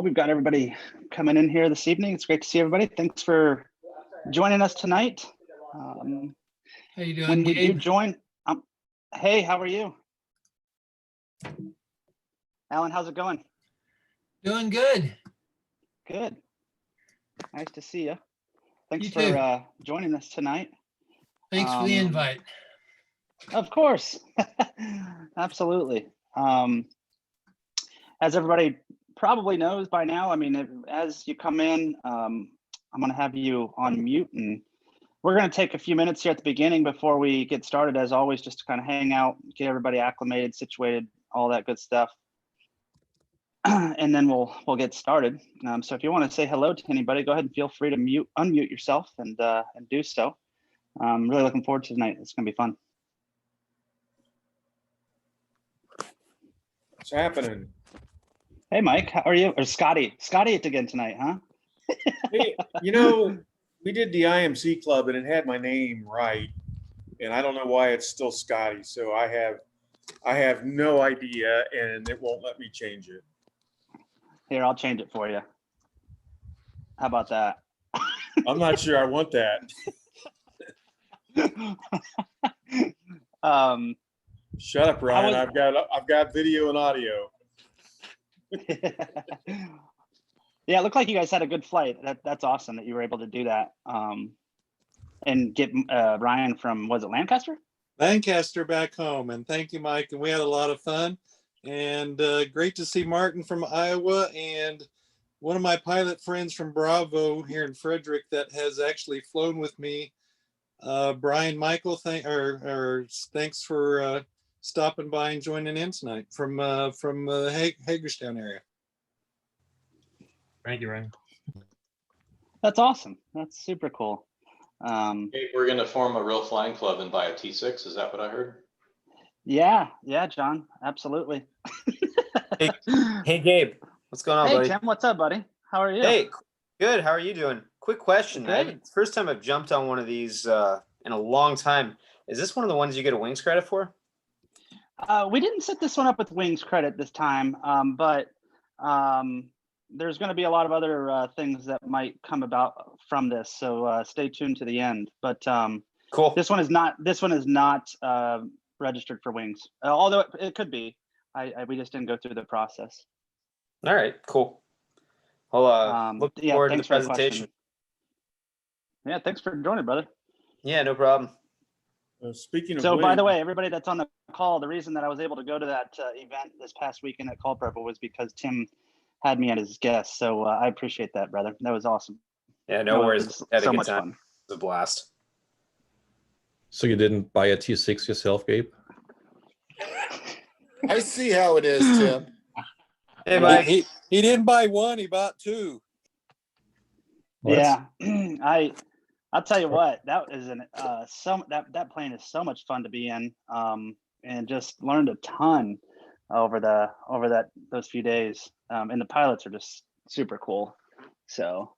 we've got everybody coming in here this evening. It's great to see everybody. Thanks for joining us tonight. How you doing, when we Gabe? do join, hey, how are you? Alan, how's it going? Doing good. Good. Nice to see you. Thanks You for too. joining us tonight. Thanks for the invite. Of course. Absolutely. As everybody probably knows by now, I mean, as you come in, I'm going to have you on mute, and we're going to take a few minutes here at the beginning before we get started, as always, just to kind of hang out, get everybody acclimated, situated, all that good stuff. And then we'll get started. So if you want to say hello to anybody, go ahead and feel free to unmute yourself and do so. I'm really looking forward to tonight. It's going to be fun. What's happening? Hey, Mike, how are you? Or Scotty? Scotty, it's again tonight, huh? Hey, you know, we did the IMC club and it had my name right, and I don't know why it's still Scotty. So I have no idea, and it won't let me change it. Here, I'll change it for you. How about that? I'm not sure I want that. Shut up, Ryan. I've got video and audio. Yeah, it looked like you guys had a good flight. That's awesome that you were able to do that. And get Ryan from, was it Lancaster? Lancaster back home. And thank you, Mike. And we had a lot of fun. And great to see Martin from Iowa, and one of my pilot friends from Bravo here in Frederick that has actually flown with me. Brian Michael, thanks for stopping by and joining in tonight from the Hagerstown area. Thank you, Ryan. That's awesome. That's super cool. Hey, we're going to form a real flying club and buy a T6. Is that what I heard? Yeah, John, absolutely. Hey, Gabe, what's going on, hey, buddy? Tim, what's up, buddy? How are you? Hey, good. How are you doing? Quick question. Great. First time I've jumped on one of these in a long time. Is this one of the ones you get a wings credit for? We didn't set this one up with wings credit this time, but there's going to be a lot of other things that might come about from this. So stay tuned to the end. But cool. This one is not registered for wings, although it could be. We just didn't go through the process. All right, cool. Well, look forward to the presentation. Yeah, thanks for joining, brother. Yeah, no problem. Speaking of so, wings, by the way, everybody that's on the call, the reason that I was able to go to that event this past weekend at Call Prep was because Tim had me as his guest. So I appreciate that, brother. That was awesome. Yeah, no worries. Had a so good much time. fun. It was a blast. So you didn't buy a T6 yourself, Gabe? I see how it is, Tim. Hey, Mike. He didn't buy one, he bought two. Yeah, I'll tell you what, that is that plane is so much fun to be in, and just learned a ton over those few days, and the pilots are just super cool. So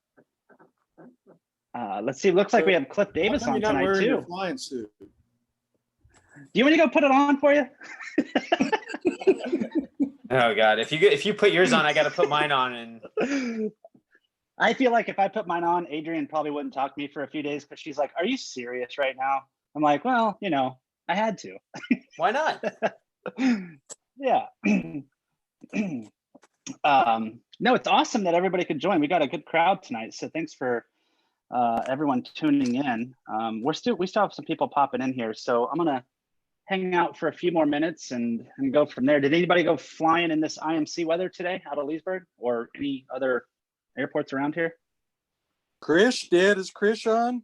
let's see. Looks like we have Cliff Davis on tonight wearing too. your flying suit? Do you want me to go put it on for you? Oh God! If you put yours on, I got to put mine on. And I feel like if I put mine on, Adrian probably wouldn't talk to me for a few days because she's like, "Are you serious right now?" I'm like, "Well, you know, I had to." why not? Yeah. No, it's awesome that everybody could join. We got a good crowd tonight, so thanks for everyone tuning in. We still have some people popping in here, so I'm gonna hang out for a few more minutes and go from there. Did anybody go flying in this IMC weather today out of Leesburg or any other airports around here? Krish did. Is Krish on?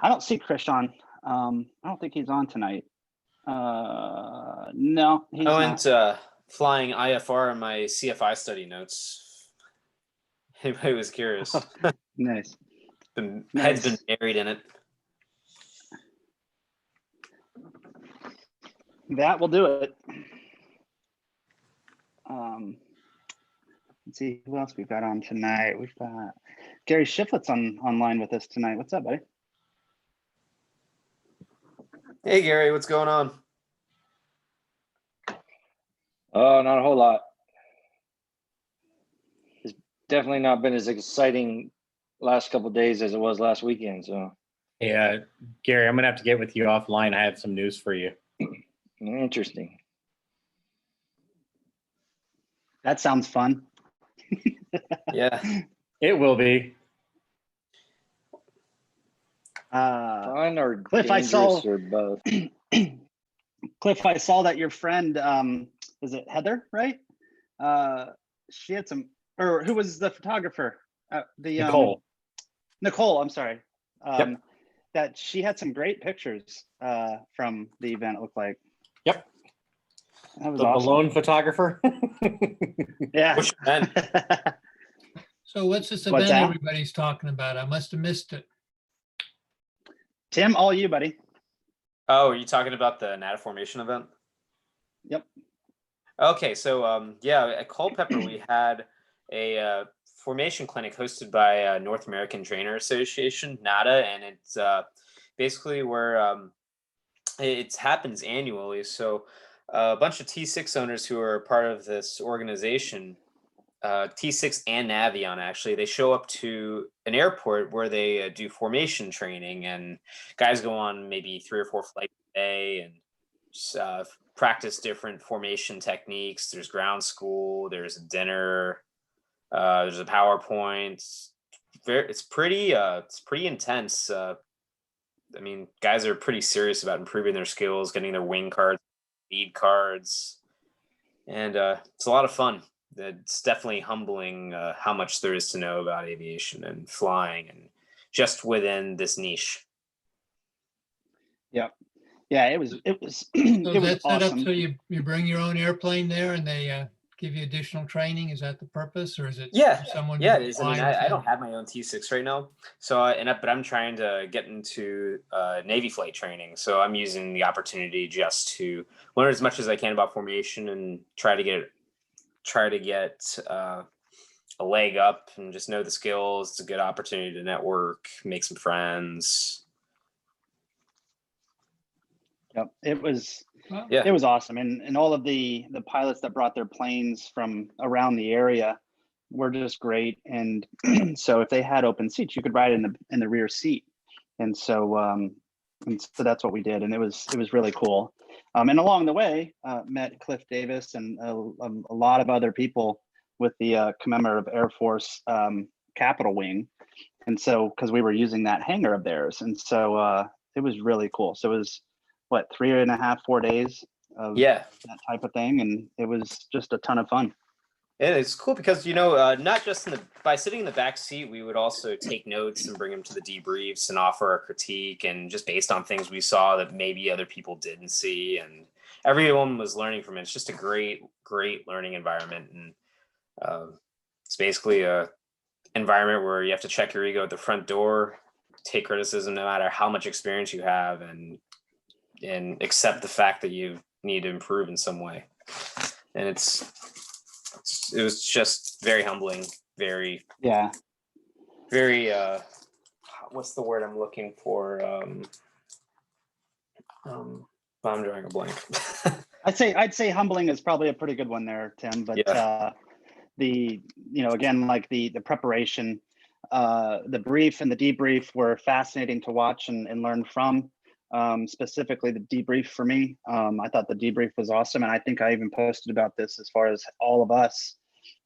I don't see Krish on. I don't think he's on tonight. No, he's I went not. flying IFR in my CFI study notes. Anybody was curious. Nice. The Nice. head's been buried in it. That will do it. Let's see who else we've got on tonight. We've got Gary Shiflett's online with us tonight. What's up, buddy? Hey Gary, what's going on? Oh, not a whole lot. definitely not been as exciting last couple of days as it was last weekend. So Yeah, Gary, I'm gonna have to get with you offline. I have some news for you. interesting. That sounds fun. Yeah. It will be. Fun or Cliff, I saw- dangerous or both? Cliff, I saw that your friend, is it Heather, right? She had some, or who was the photographer? Nicole. Nicole, I'm sorry. Yep. That she had some great pictures from the event, it looked like. Yep. That was The awesome. balloon photographer. Yeah. Which event? So what's this What's event that? everybody's talking about? I must have missed it. Tim, all you, buddy. Oh, are you talking about the NATA formation event? Yep. Okay, so yeah, at Culpeper we had a formation clinic hosted by North American Trainer Association, NATA, and it's basically where it happens annually. So a bunch of T6 owners who are part of this organization, T6 and Navion actually, they show up to an airport where they do formation training, and guys go on maybe 3 or 4 flights a day and just, practice different formation techniques. There's ground school, there's a dinner, there's a PowerPoint. It's pretty intense. I mean, guys are pretty serious about improving their skills, getting their wing cards, lead cards, and it's a lot of fun. It's definitely humbling how much there is to know about aviation and flying, and just within this niche. Yep. Yeah, it was So it is was that set up awesome. so you bring your own airplane there and they give you additional training? Is that the purpose, or is it Yeah, someone? yeah, it is. I mean, fly with I you? don't have my own T6 right now, so but I'm trying to get into Navy flight training. So I'm using the opportunity just to learn as much as I can about formation and try to get a leg up and just know the skills. It's a good opportunity to network, make some friends. Yep. It was Well, Yeah. it was awesome. And all of the pilots that brought their planes from around the area were just great. And so if they had open seats, you could ride in the rear seat. And so that's what we did. And it was really cool. And along the way, met Cliff Davis and a lot of other people with the Commemorative Air Force Capitol Wing. And so, because we were using that hangar of theirs. And so it was really cool. So it was, what, 3.5, 4 days of Yeah. that type of thing. And it was just a ton of fun. It's cool because, not just by sitting in the back seat, we would also take notes and bring them to the debriefs and offer a critique, and just based on things we saw that maybe other people didn't see, and everyone was learning from it. It's just a great, great learning environment. And it's basically a environment where you have to check your ego at the front door, take criticism no matter how much experience you have, and accept the fact that you need to improve in some way. And it was just very humbling, very what's the word I'm looking for? I'm drawing a blank. I'd say humbling is probably a pretty good one there, Tim. But Yeah. Again, like the preparation, the brief and the debrief were fascinating to watch and learn from. Specifically the debrief for me. I thought the debrief was awesome. And I think I even posted about this as far as all of us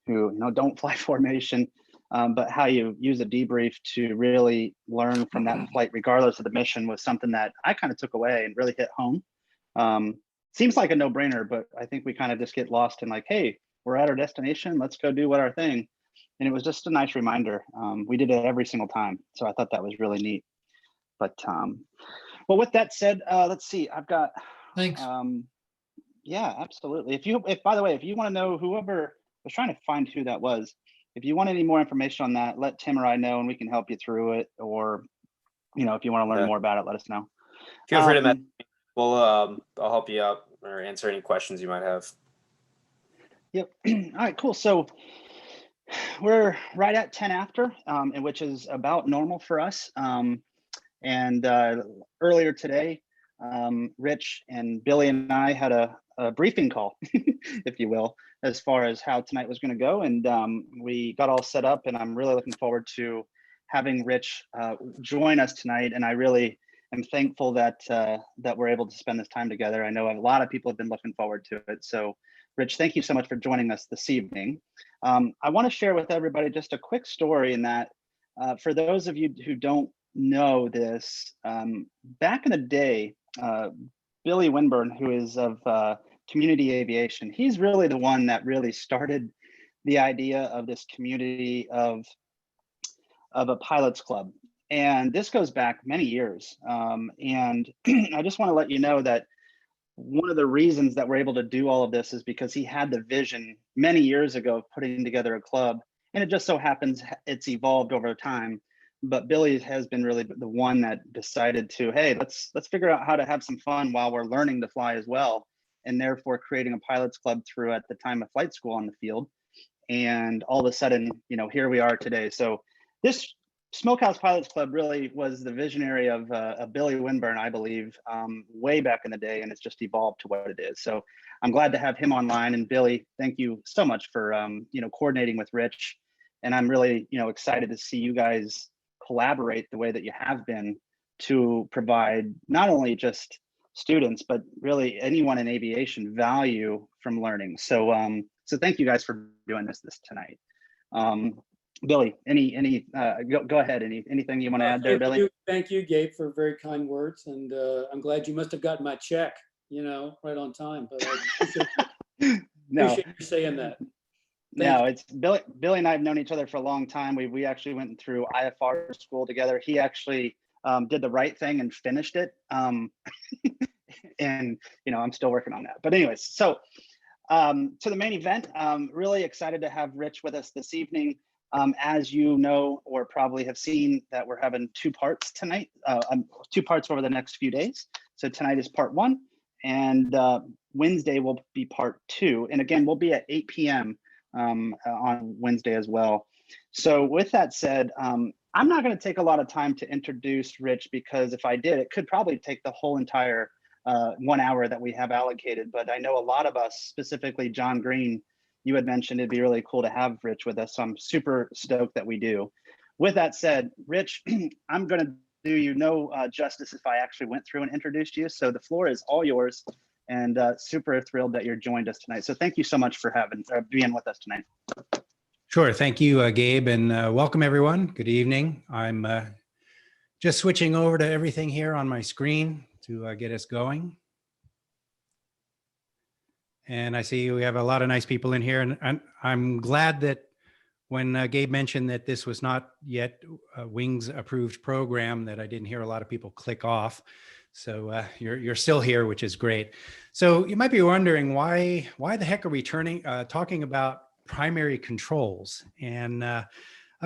who don't fly formation, but how you use a debrief to really learn from that flight, regardless of the mission, was something that I kind of took away and really hit home. Seems like a no-brainer, but I think we kind of just get lost in like, hey, we're at our destination, let's go do our thing. And it was just a nice reminder. We did it every single time. So I thought that was really neat. But well, with that said, let's see, I've got, thanks. yeah, absolutely. If by the way, if you want to know whoever, I was trying to find who that was. If you want any more information on that, let Tim or I know and we can help you through it. Or, if you want to learn more about it, let us know. Feel free to message me. Well, I'll help you out or answer any questions you might have. Yep. All right, cool. So we're right at 10 after, and which is about normal for us. And earlier today, Rich and Billy and I had a briefing call, if you will, as far as how tonight was going to go. And we got all set up, and I'm really looking forward to having Rich join us tonight. And I really am thankful that that we're able to spend this time together. I know a lot of people have been looking forward to it. So Rich, thank you so much for joining us this evening. I want to share with everybody just a quick story in that for those of you who don't know this, back in the day, Billy Winburn, who is of community aviation, he's really the one that really started the idea of this community of a pilots club. And this goes back many years. And I just want to let you know that one of the reasons that we're able to do all of this is because he had the vision many years ago of putting together a club. And it just so happens it's evolved over time. But Billy has been really the one that decided to, hey, let's figure out how to have some fun while we're learning to fly as well. And therefore creating a pilots club through at the time of flight school on the field. And all of a sudden, you know, here we are today. So this Smokehouse Pilots Club really was the visionary of Billy Winburn, I believe, way back in the day, and it's just evolved to what it is. So I'm glad to have him online. And Billy, thank you so much for you know, coordinating with Rich. And I'm really, you know, excited to see you guys collaborate the way that you have been to provide not only just students, but really anyone in aviation value from learning. So so thank you guys for doing this tonight. Billy, go ahead. Anything you want to add there, Billy? Thank you, Gabe, for very kind words. And I'm glad you must have gotten my check, you know, right on time. But I appreciate you saying that. No, it's Billy and I have known each other for a long time. We actually went through IFR school together. He actually did the right thing and finished it. And, you know, I'm still working on that. But anyways, so to the main event, really excited to have Rich with us this evening. As you know, or probably have seen, that we're having two parts tonight, 2 parts over the next few days. So tonight is part 1, and Wednesday will be part 2. And again, we'll be at 8 p.m. On Wednesday as well. So with that said, I'm not going to take a lot of time to introduce Rich, because if I did, it could probably take the whole entire 1 hour that we have allocated. But I know a lot of us, specifically John Green, you had mentioned it'd be really cool to have Rich with us. So I'm super stoked that we do. With that said, Rich, I'm going to do you no justice if I actually went through and introduced you. So the floor is all yours, and super thrilled that you're joined us tonight. So thank you so much for being with us tonight. Sure. Thank you, Gabe, and welcome everyone. Good evening. I'm just switching over to everything here on my screen to get us going. And I see we have a lot of nice people in here, and I'm glad that when Gabe mentioned that this was not yet a Wings approved program, that I didn't hear a lot of people click off. So you're still here, which is great. So you might be wondering why the heck are we talking about primary controls? And a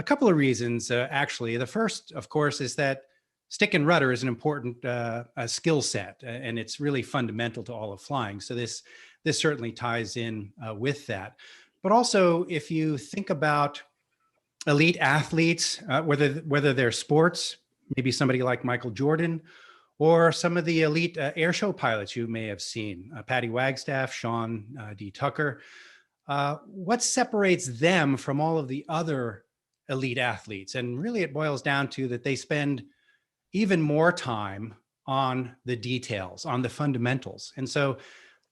couple of reasons, actually. The first, of course, is that stick and rudder is an important skill set, and it's really fundamental to all of flying. So this certainly ties in with that. But also, if you think about elite athletes, whether they're sports, maybe somebody like Michael Jordan, or some of the elite airshow pilots you may have seen, Patty Wagstaff, Sean D. Tucker, what separates them from all of the other elite athletes? And really it boils down to that they spend even more time on the details, on the fundamentals. And so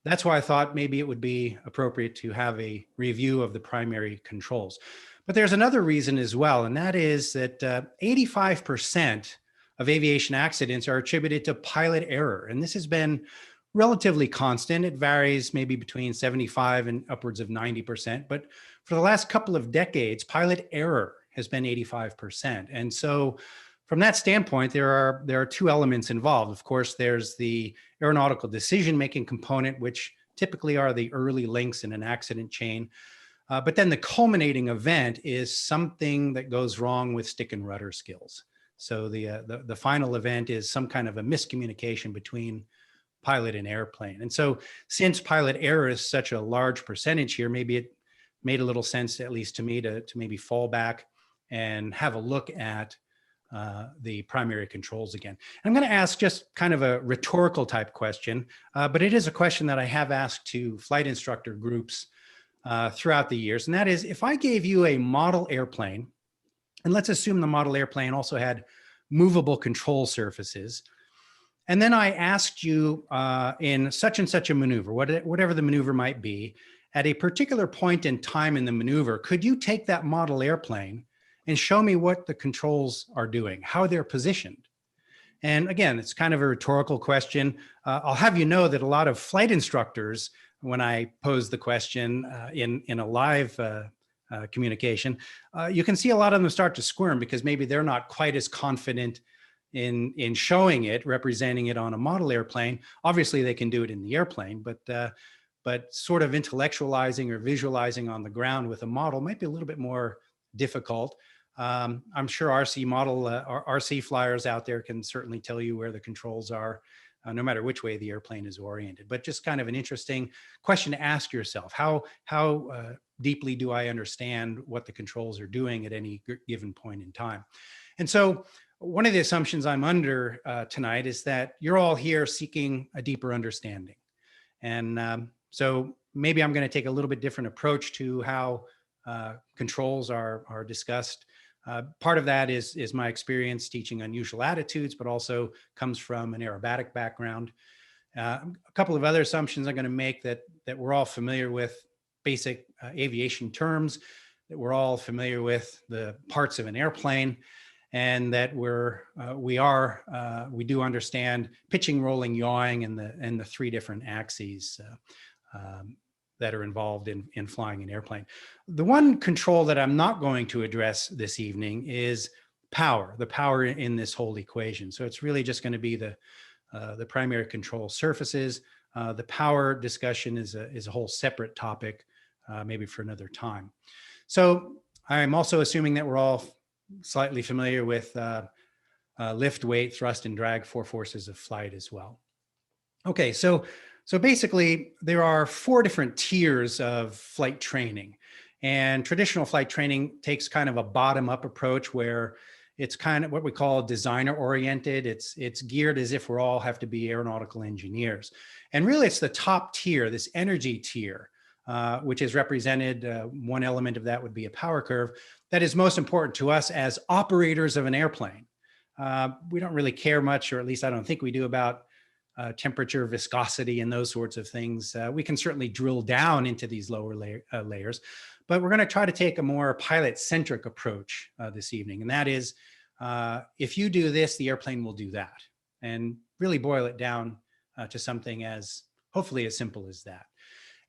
that's why I thought maybe it would be appropriate to have a review of the primary controls. But there's another reason as well, and that is that 85% of aviation accidents are attributed to pilot error. And this has been relatively constant. It varies maybe between 75 and upwards of 90%. But for the last couple of decades, pilot error has been 85%. And so from that standpoint, there are 2 elements involved. Of course, there's the aeronautical decision-making component, which typically are the early links in an accident chain. But then the culminating event is something that goes wrong with stick and rudder skills. So the final event is some kind of a miscommunication between pilot and airplane. And so since pilot error is such a large percentage here, maybe it made a little sense, at least to me, to maybe fall back and have a look at the primary controls again. I'm going to ask just kind of a rhetorical type question, but it is a question that I have asked to flight instructor groups throughout the years. And that is, if I gave you a model airplane, and let's assume the model airplane also had movable control surfaces, and then I asked you in such and such a maneuver, whatever the maneuver might be, at a particular point in time in the maneuver, could you take that model airplane and show me what the controls are doing, how they're positioned? And again, it's kind of a rhetorical question. I'll have you know that a lot of flight instructors, when I pose the question in a live communication, you can see a lot of them start to squirm because maybe they're not quite as confident in showing it, representing it on a model airplane. Obviously, they can do it in the airplane, but sort of intellectualizing or visualizing on the ground with a model might be a little bit more difficult. I'm sure RC flyers out there can certainly tell you where the controls are, no matter which way the airplane is oriented. But just kind of an interesting question to ask yourself: how deeply do I understand what the controls are doing at any given point in time? And so one of the assumptions I'm under tonight is that you're all here seeking a deeper understanding. And so maybe I'm going to take a little bit different approach to how controls are discussed. Part of that is my experience teaching unusual attitudes, but also comes from an aerobatic background. A couple of other assumptions I'm going to make that we're all familiar with basic aviation terms, that we're all familiar with the parts of an airplane, and that we do understand pitching, rolling, yawing, and the three different axes that are involved in flying an airplane. The one control that I'm not going to address this evening is power, the power in this whole equation. So it's really just going to be the primary control surfaces. The power discussion is a whole separate topic, maybe for another time. So I'm also assuming that we're all slightly familiar with lift, weight, thrust, and drag, four forces of flight as well. Okay, so basically there are 4 different tiers of flight training, and traditional flight training takes kind of a bottom-up approach where it's kind of what we call designer oriented. It's geared as if we all have to be aeronautical engineers. And really it's the top tier, this energy tier, which is represented, one element of that would be a power curve, that is most important to us as operators of an airplane. We don't really care much, or at least I don't think we do, about temperature, viscosity, and those sorts of things. We can certainly drill down into these lower layers, but we're going to try to take a more pilot-centric approach this evening. And that is, if you do this, the airplane will do that, and really boil it down to something as hopefully as simple as that.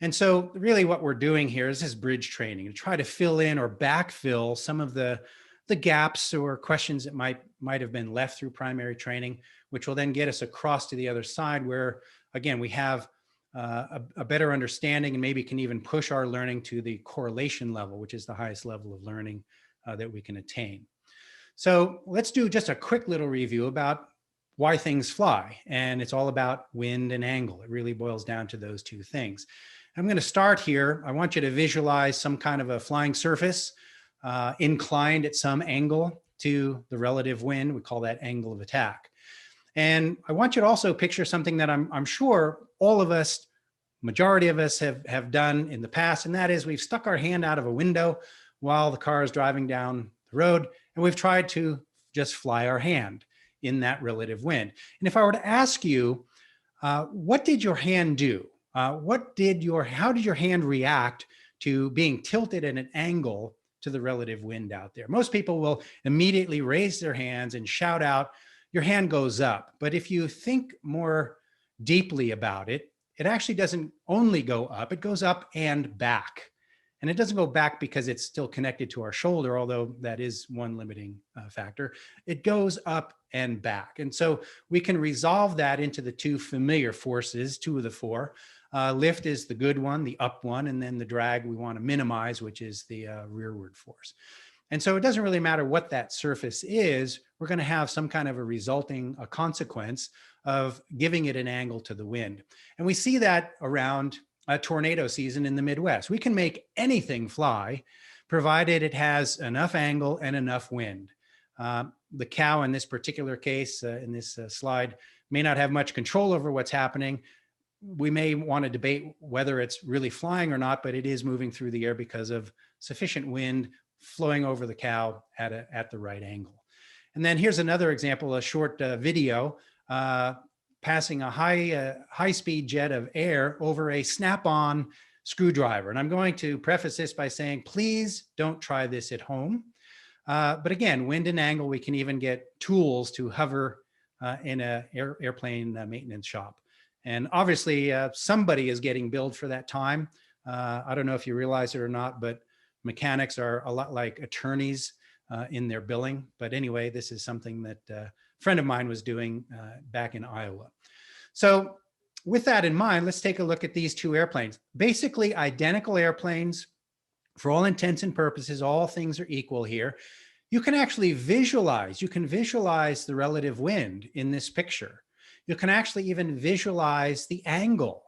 And so really what we're doing here is this bridge training to try to fill in or backfill some of the gaps or questions that might have been left through primary training, which will then get us across to the other side where, again, we have a better understanding and maybe can even push our learning to the correlation level, which is the highest level of learning that we can attain. So let's do just a quick little review about why things fly. And it's all about wind and angle. It really boils down to those 2 things. I'm going to start here. I want you to visualize some kind of a flying surface inclined at some angle to the relative wind. We call that angle of attack. And I want you to also picture something that I'm sure all of us, majority of us have done in the past, and that is we've stuck our hand out of a window while the car is driving down the road, and we've tried to just fly our hand in that relative wind. And if I were to ask you, what did your hand do? How did your hand react to being tilted at an angle to the relative wind out there? Most people will immediately raise their hands and shout out, your hand goes up. But if you think more deeply about it, it actually doesn't only go up, it goes up and back. And it doesn't go back because it's still connected to our shoulder, although that is one limiting factor. It goes up and back. And so we can resolve that into the 2 familiar forces, 2 of the 4. Lift is the good one, the up one, and then the drag we want to minimize, which is the rearward force. And so it doesn't really matter what that surface is, we're going to have some kind of a consequence of giving it an angle to the wind. And we see that around tornado season in the Midwest. We can make anything fly, provided it has enough angle and enough wind. the cow in this particular case, in this slide, may not have much control over what's happening. We may want to debate whether it's really flying or not, but it is moving through the air because of sufficient wind flowing over the cow at the right angle. And then here's another example, a short video passing a high-speed jet of air over a snap-on screwdriver. And I'm going to preface this by saying, please don't try this at home. But again, wind and angle, we can even get tools to hover in an airplane maintenance shop. And obviously, somebody is getting billed for that time. I don't know if you realize it or not, but mechanics are a lot like attorneys in their billing. But anyway, this is something that a friend of mine was doing back in Iowa. So with that in mind, let's take a look at these two airplanes. Basically identical airplanes. For all intents and purposes, all things are equal here. You can actually visualize, the relative wind in this picture. You can actually even visualize the angle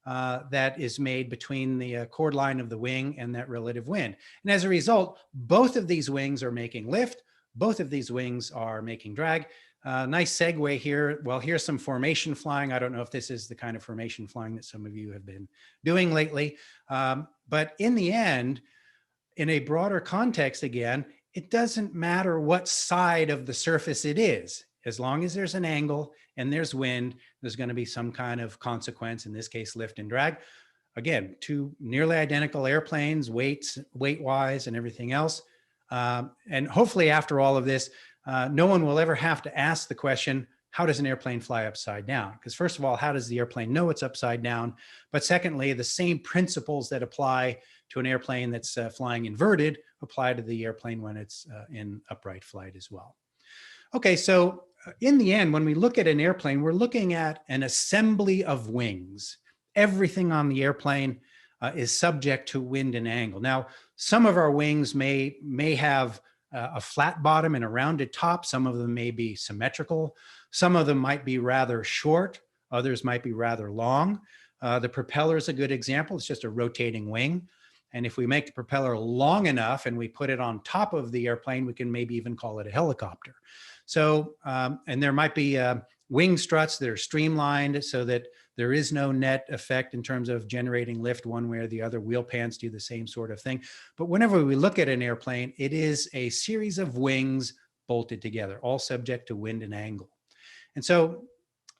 that is made between the chord line of the wing and that relative wind. And as a result, both of these wings are making lift. Both of these wings are making drag. Nice segue here. Well, here's some formation flying. I don't know if this is the kind of formation flying that some of you have been doing lately. But in the end, in a broader context, again, it doesn't matter what side of the surface it is. As long as there's an angle and there's wind, there's going to be some kind of consequence, in this case, lift and drag. Again, two nearly identical airplanes, weight-wise and everything else. And hopefully after all of this, no one will ever have to ask the question, how does an airplane fly upside down? Because first of all, how does the airplane know it's upside down? But secondly, the same principles that apply to an airplane that's flying inverted apply to the airplane when it's in upright flight as well. Okay, so in the end, when we look at an airplane, we're looking at an assembly of wings. Everything on the airplane is subject to wind and angle. Now, some of our wings may have a flat bottom and a rounded top. Some of them may be symmetrical. Some of them might be rather short. Others might be rather long. The propeller is a good example. It's just a rotating wing. And if we make the propeller long enough and we put it on top of the airplane, we can maybe even call it a helicopter. So, and there might be wing struts that are streamlined so that there is no net effect in terms of generating lift one way or the other. Wheel pans do the same sort of thing. But whenever we look at an airplane, it is a series of wings bolted together, all subject to wind and angle. And so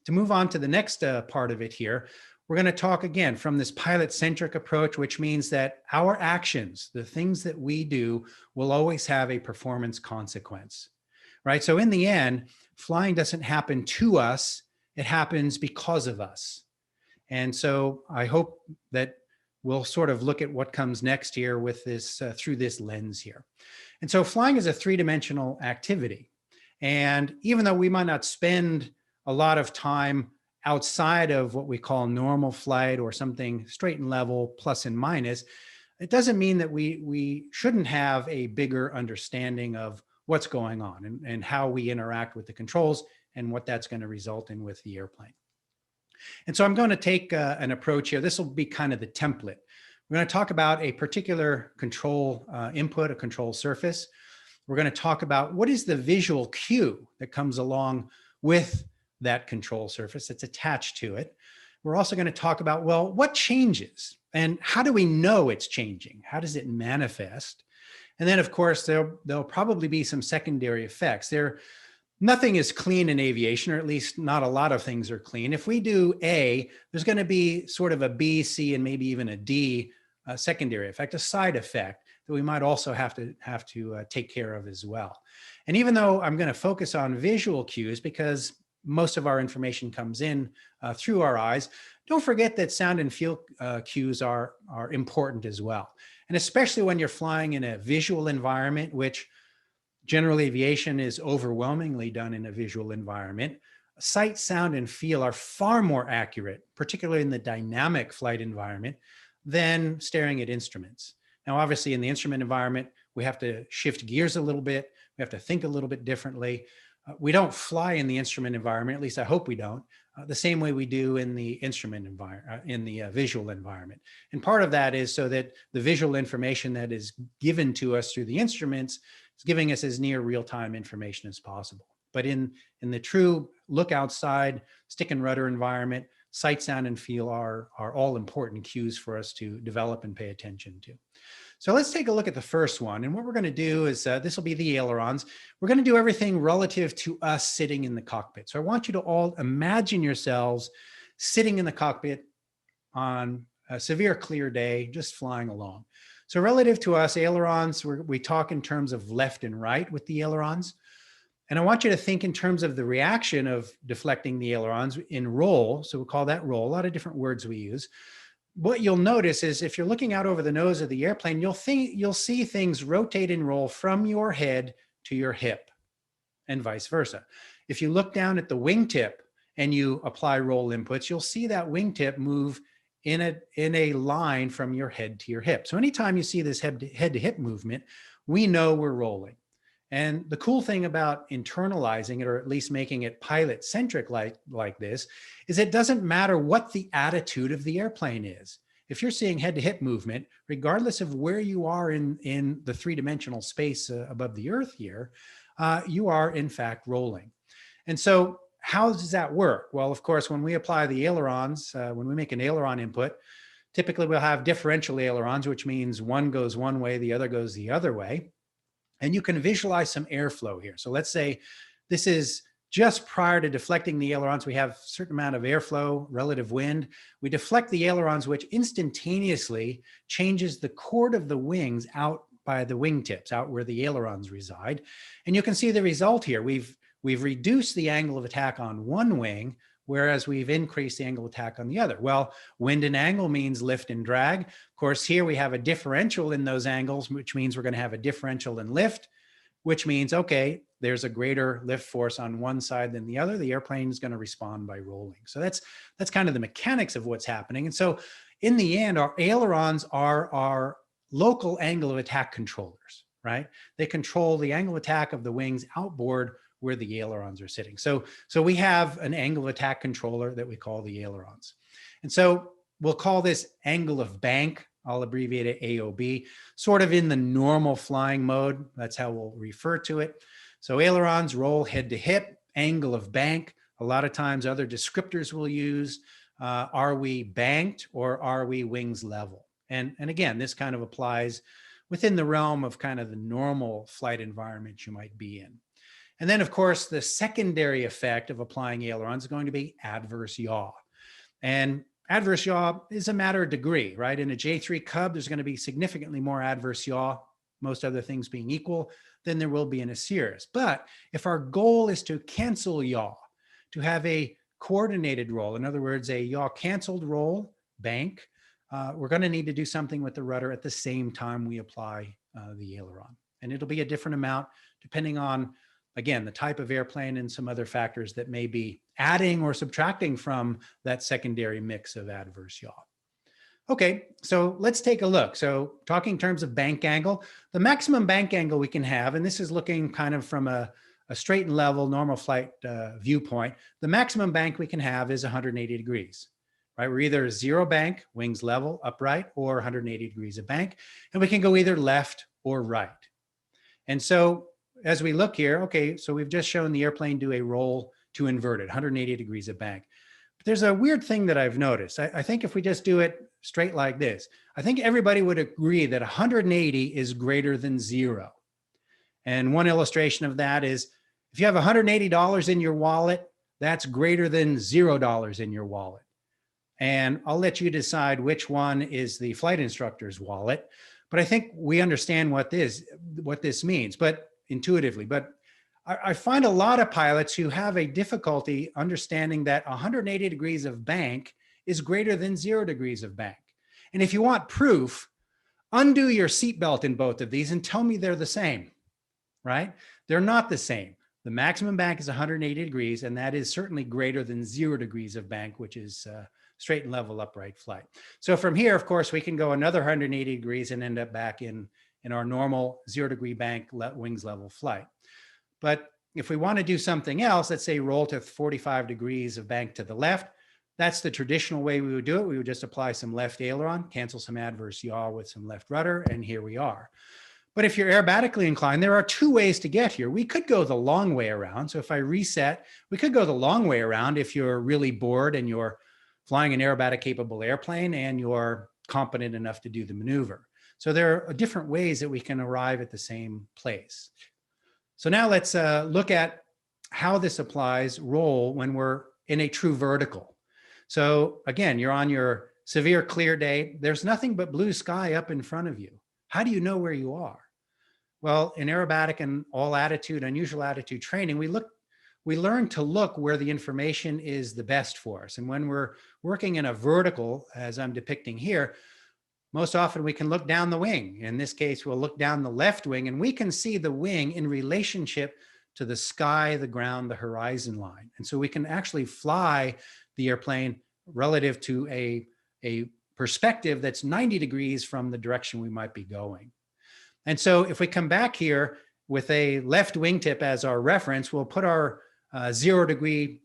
to move on to the next part of it here, we're going to talk again from this pilot-centric approach, which means that our actions, the things that we do, will always have a performance consequence, right? So in the end, flying doesn't happen to us, it happens because of us. And so I hope that we'll sort of look at what comes next here with this, through this lens here. And so flying is a three-dimensional activity. And even though we might not spend a lot of time outside of what we call normal flight or something straight and level, plus and minus, it doesn't mean that we shouldn't have a bigger understanding of what's going on and how we interact with the controls and what that's going to result in with the airplane. And so I'm going to take an approach here. This will be kind of the template. We're going to talk about a particular control input, a control surface. We're going to talk about what is the visual cue that comes along with that control surface that's attached to it. We're also going to talk about, well, what changes and how do we know it's changing? How does it manifest? And then, of course, there'll probably be some secondary effects. Nothing is clean in aviation, or at least not a lot of things are clean. If we do A, there's going to be sort of a B, C, and maybe even a D secondary effect, a side effect that we might also have to take care of as well. And even though I'm going to focus on visual cues because most of our information comes in through our eyes, don't forget that sound and feel cues are important as well. And especially when you're flying in a visual environment, which general aviation is overwhelmingly done in a visual environment, sight, sound, and feel are far more accurate, particularly in the dynamic flight environment, than staring at instruments. Now, obviously, in the instrument environment, we have to shift gears a little bit. We have to think a little bit differently. We don't fly in the instrument environment, at least I hope we don't, the same way we do in the instrument environment, in the visual environment. And part of that is so that the visual information that is given to us through the instruments It's giving us as near real-time information as possible. But in the true look outside, stick and rudder environment, sight, sound, and feel are all important cues for us to develop and pay attention to. So let's take a look at the first one. And what we're going to do is, this will be the ailerons. We're going to do everything relative to us sitting in the cockpit. So I want you to all imagine yourselves sitting in the cockpit on a severe clear day, just flying along. So relative to us, ailerons, we talk in terms of left and right with the ailerons. And I want you to think in terms of the reaction of deflecting the ailerons in roll. So we'll call that roll, a lot of different words we use. What you'll notice is if you're looking out over the nose of the airplane, you'll see things rotate and roll from your head to your hip and vice versa. If you look down at the wingtip and you apply roll inputs, you'll see that wingtip move in a line from your head to your hip. So anytime you see this head to hip movement, we know we're rolling. And the cool thing about internalizing it, or at least making it pilot centric like this, is it doesn't matter what the attitude of the airplane is. If you're seeing head to hip movement, regardless of where you are in the three-dimensional space above the earth here, you are in fact rolling. And so how does that work? Well, of course, when we apply the ailerons, when we make an aileron input, typically we'll have differential ailerons, which means one goes one way, the other goes the other way. And you can visualize some airflow here. So let's say this is just prior to deflecting the ailerons, we have a certain amount of airflow, relative wind. We deflect the ailerons, which instantaneously changes the chord of the wings out by the wingtips, out where the ailerons reside. And you can see the result here. We've reduced the angle of attack on one wing, whereas we've increased the angle of attack on the other. Well, wind and angle means lift and drag. Of course, here we have a differential in those angles, which means we're going to have a differential in lift, which means, okay, there's a greater lift force on one side than the other. The airplane is going to respond by rolling. So that's kind of the mechanics of what's happening. And so in the end, our ailerons are our local angle of attack controllers, right? They control the angle of attack of the wings outboard where the ailerons are sitting. So we have an angle of attack controller that we call the ailerons. And so we'll call this angle of bank, I'll abbreviate it AOB, sort of in the normal flying mode. That's how we'll refer to it. So ailerons roll head to hip, angle of bank. A lot of times other descriptors we'll use, are we banked or are we wings level? And again, this kind of applies within the realm of kind of the normal flight environment you might be in. And then, of course, the secondary effect of applying ailerons is going to be adverse yaw. And adverse yaw is a matter of degree, right? In a J3 Cub, there's going to be significantly more adverse yaw, most other things being equal, than there will be in a Cirrus. But if our goal is to cancel yaw, to have a coordinated roll, in other words, a yaw canceled roll, bank, we're going to need to do something with the rudder at the same time we apply the aileron. And it'll be a different amount depending on, again, the type of airplane and some other factors that may be adding or subtracting from that secondary mix of adverse yaw. Okay, so let's take a look. So talking in terms of bank angle, the maximum bank angle we can have, and this is looking kind of from a straight and level normal flight viewpoint, the maximum bank we can have is 180 degrees, right? We're either zero bank, wings level, upright, or 180 degrees of bank, and we can go either left or right. And so as we look here, okay, so we've just shown the airplane do a roll to inverted, 180 degrees of bank. But there's a weird thing that I've noticed. I think if we just do it straight like this, I think everybody would agree that 180 is greater than zero. And one illustration of that is if you have $180 in your wallet, that's greater than $0 in your wallet. And I'll let you decide which one is the flight instructor's wallet. But I think we understand what this means, but intuitively. But I find a lot of pilots who have a difficulty understanding that 180 degrees of bank is greater than 0 degrees of bank. And if you want proof, undo your seatbelt in both of these and tell me they're the same, right? They're not the same. The maximum bank is 180 degrees, and that is certainly greater than 0 degrees of bank, which is straight and level upright flight. So from here, of course, we can go another 180 degrees and end up back in our normal 0 degree bank wings level flight. But if we want to do something else, let's say roll to 45 degrees of bank to the left, that's the traditional way we would do it. We would just apply some left aileron, cancel some adverse yaw with some left rudder, and here we are. But if you're aerobatically inclined, there are two ways to get here. We could go the long way around. So if I reset, we could go the long way around if you're really bored and you're flying an aerobatic capable airplane and you're competent enough to do the maneuver. So there are different ways that we can arrive at the same place. So now let's look at how this applies roll when we're in a true vertical. So again, you're on your severe clear day. There's nothing but blue sky up in front of you. How do you know where you are? Well, in aerobatic and all attitude, unusual attitude training, we learn to look where the information is the best for us. And when we're working in a vertical, as I'm depicting here, most often we can look down the wing. In this case, we'll look down the left wing and we can see the wing in relationship to the sky, the ground, the horizon line. And so we can actually fly the airplane relative to a perspective that's 90 degrees from the direction we might be going. And so if we come back here with a left wingtip as our reference, we'll put our 0 degree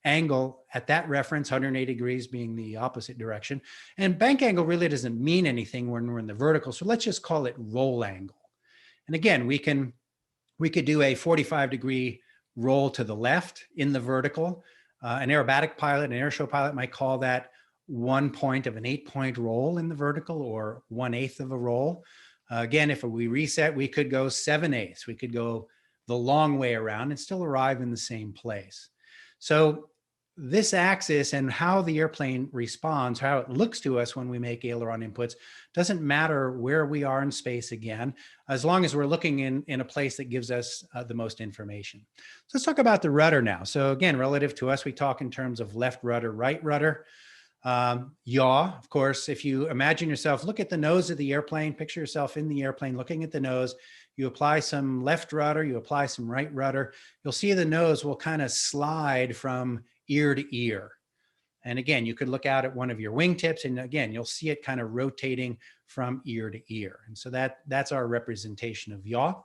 angle at that reference, 180 degrees being the opposite direction. And bank angle really doesn't mean anything when we're in the vertical. So let's just call it roll angle. And again, we could do a 45 degree roll to the left in the vertical. An aerobatic pilot, an airshow pilot might call that 1 point of an 8-point roll in the vertical, or 1/8 of a roll. Again, if we reset, we could go 7/8. We could go the long way around and still arrive in the same place. So this axis and how the airplane responds, how it looks to us when we make aileron inputs, doesn't matter where we are in space again, as long as we're looking in a place that gives us the most information. So let's talk about the rudder now. So again, relative to us, we talk in terms of left rudder, right rudder. Yaw, of course, if you imagine yourself, look at the nose of the airplane, picture yourself in the airplane looking at the nose, you apply some left rudder, you apply some right rudder, you'll see the nose will kind of slide from ear to ear. And again, you could look out at one of your wingtips and again, you'll see it kind of rotating from ear to ear. And so that's our representation of yaw.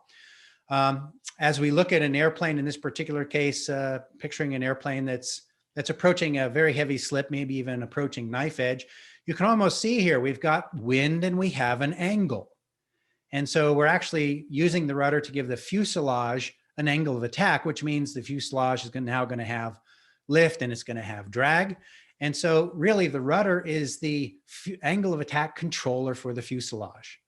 As we look at an airplane in this particular case, picturing an airplane that's approaching a very heavy slip, maybe even approaching knife edge, you can almost see here, we've got wind and we have an angle. And so we're actually using the rudder to give the fuselage an angle of attack, which means the fuselage is now going to have lift and it's going to have drag. And so really the rudder is the angle of attack controller for the fuselage.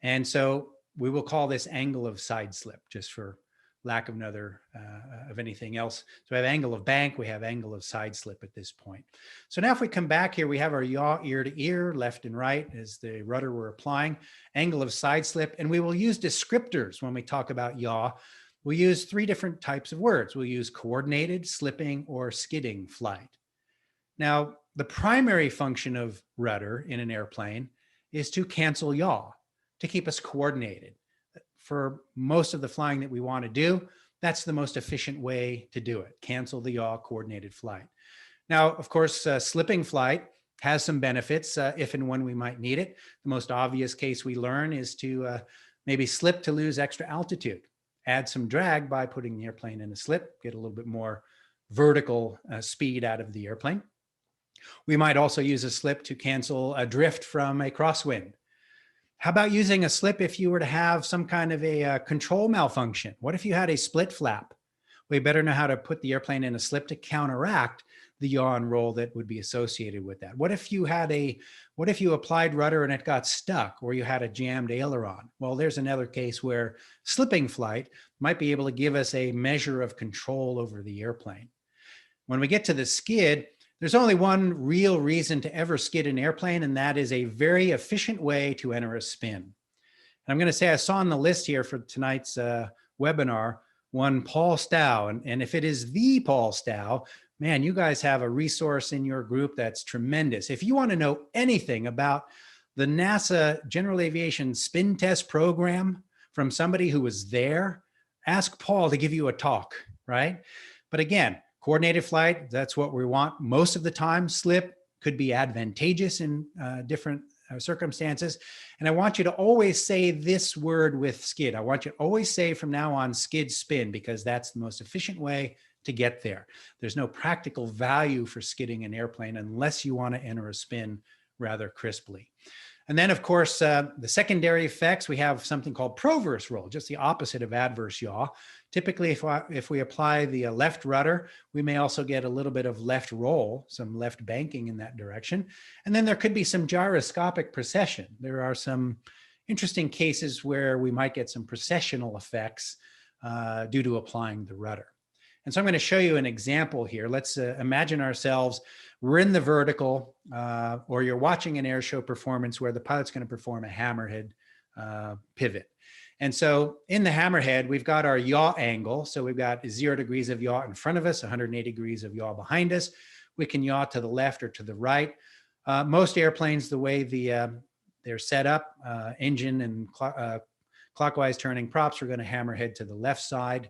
And so we will call this angle of side slip, just for lack of another of anything else. So we have angle of bank, we have angle of side slip at this point. So now if we come back here, we have our yaw ear to ear, left and right as the rudder we're applying, angle of side slip, and we will use descriptors when we talk about yaw. We'll use 3 different types of words. We'll use coordinated, slipping, or skidding flight. Now, the primary function of rudder in an airplane is to cancel yaw, to keep us coordinated. For most of the flying that we want to do, that's the most efficient way to do it. Cancel the yaw, coordinated flight. Now, of course, slipping flight has some benefits if and when we might need it. The most obvious case we learn is to maybe slip to lose extra altitude. Add some drag by putting the airplane in a slip, get a little bit more vertical speed out of the airplane. We might also use a slip to cancel a drift from a crosswind. How about using a slip if you were to have some kind of a control malfunction? What if you had a split flap? We better know how to put the airplane in a slip to counteract the yaw and roll that would be associated with that. What if you applied rudder and it got stuck, or you had a jammed aileron? Well, there's another case where slipping flight might be able to give us a measure of control over the airplane. When we get to the skid, there's only one real reason to ever skid an airplane, and that is a very efficient way to enter a spin. And I'm going to say I saw on the list here for tonight's webinar, one Paul Stowell. And if it is the Paul Stowell, man, you guys have a resource in your group that's tremendous. If you want to know anything about the NASA General Aviation Spin Test Program from somebody who was there, ask Paul to give you a talk, right? But again, coordinated flight, that's what we want most of the time. Slip could be advantageous in different circumstances. And I want you to always say this word with skid. I want you to always say from now on skid spin, because that's the most efficient way to get there. There's no practical value for skidding an airplane unless you want to enter a spin rather crisply. And then, of course, the secondary effects, we have something called proverse roll, just the opposite of adverse yaw. Typically, if we apply the left rudder, we may also get a little bit of left roll, some left banking in that direction. And then there could be some gyroscopic precession. There are some interesting cases where we might get some precessional effects due to applying the rudder. And so I'm going to show you an example here. Let's imagine ourselves, we're in the vertical, or you're watching an air show performance where the pilot's going to perform a hammerhead pivot. And so in the hammerhead, we've got our yaw angle. So we've got 0 degrees of yaw in front of us, 180 degrees of yaw behind us. We can yaw to the left or to the right. Most airplanes, the way they're set up, engine and clockwise turning props, we're going to hammerhead to the left side.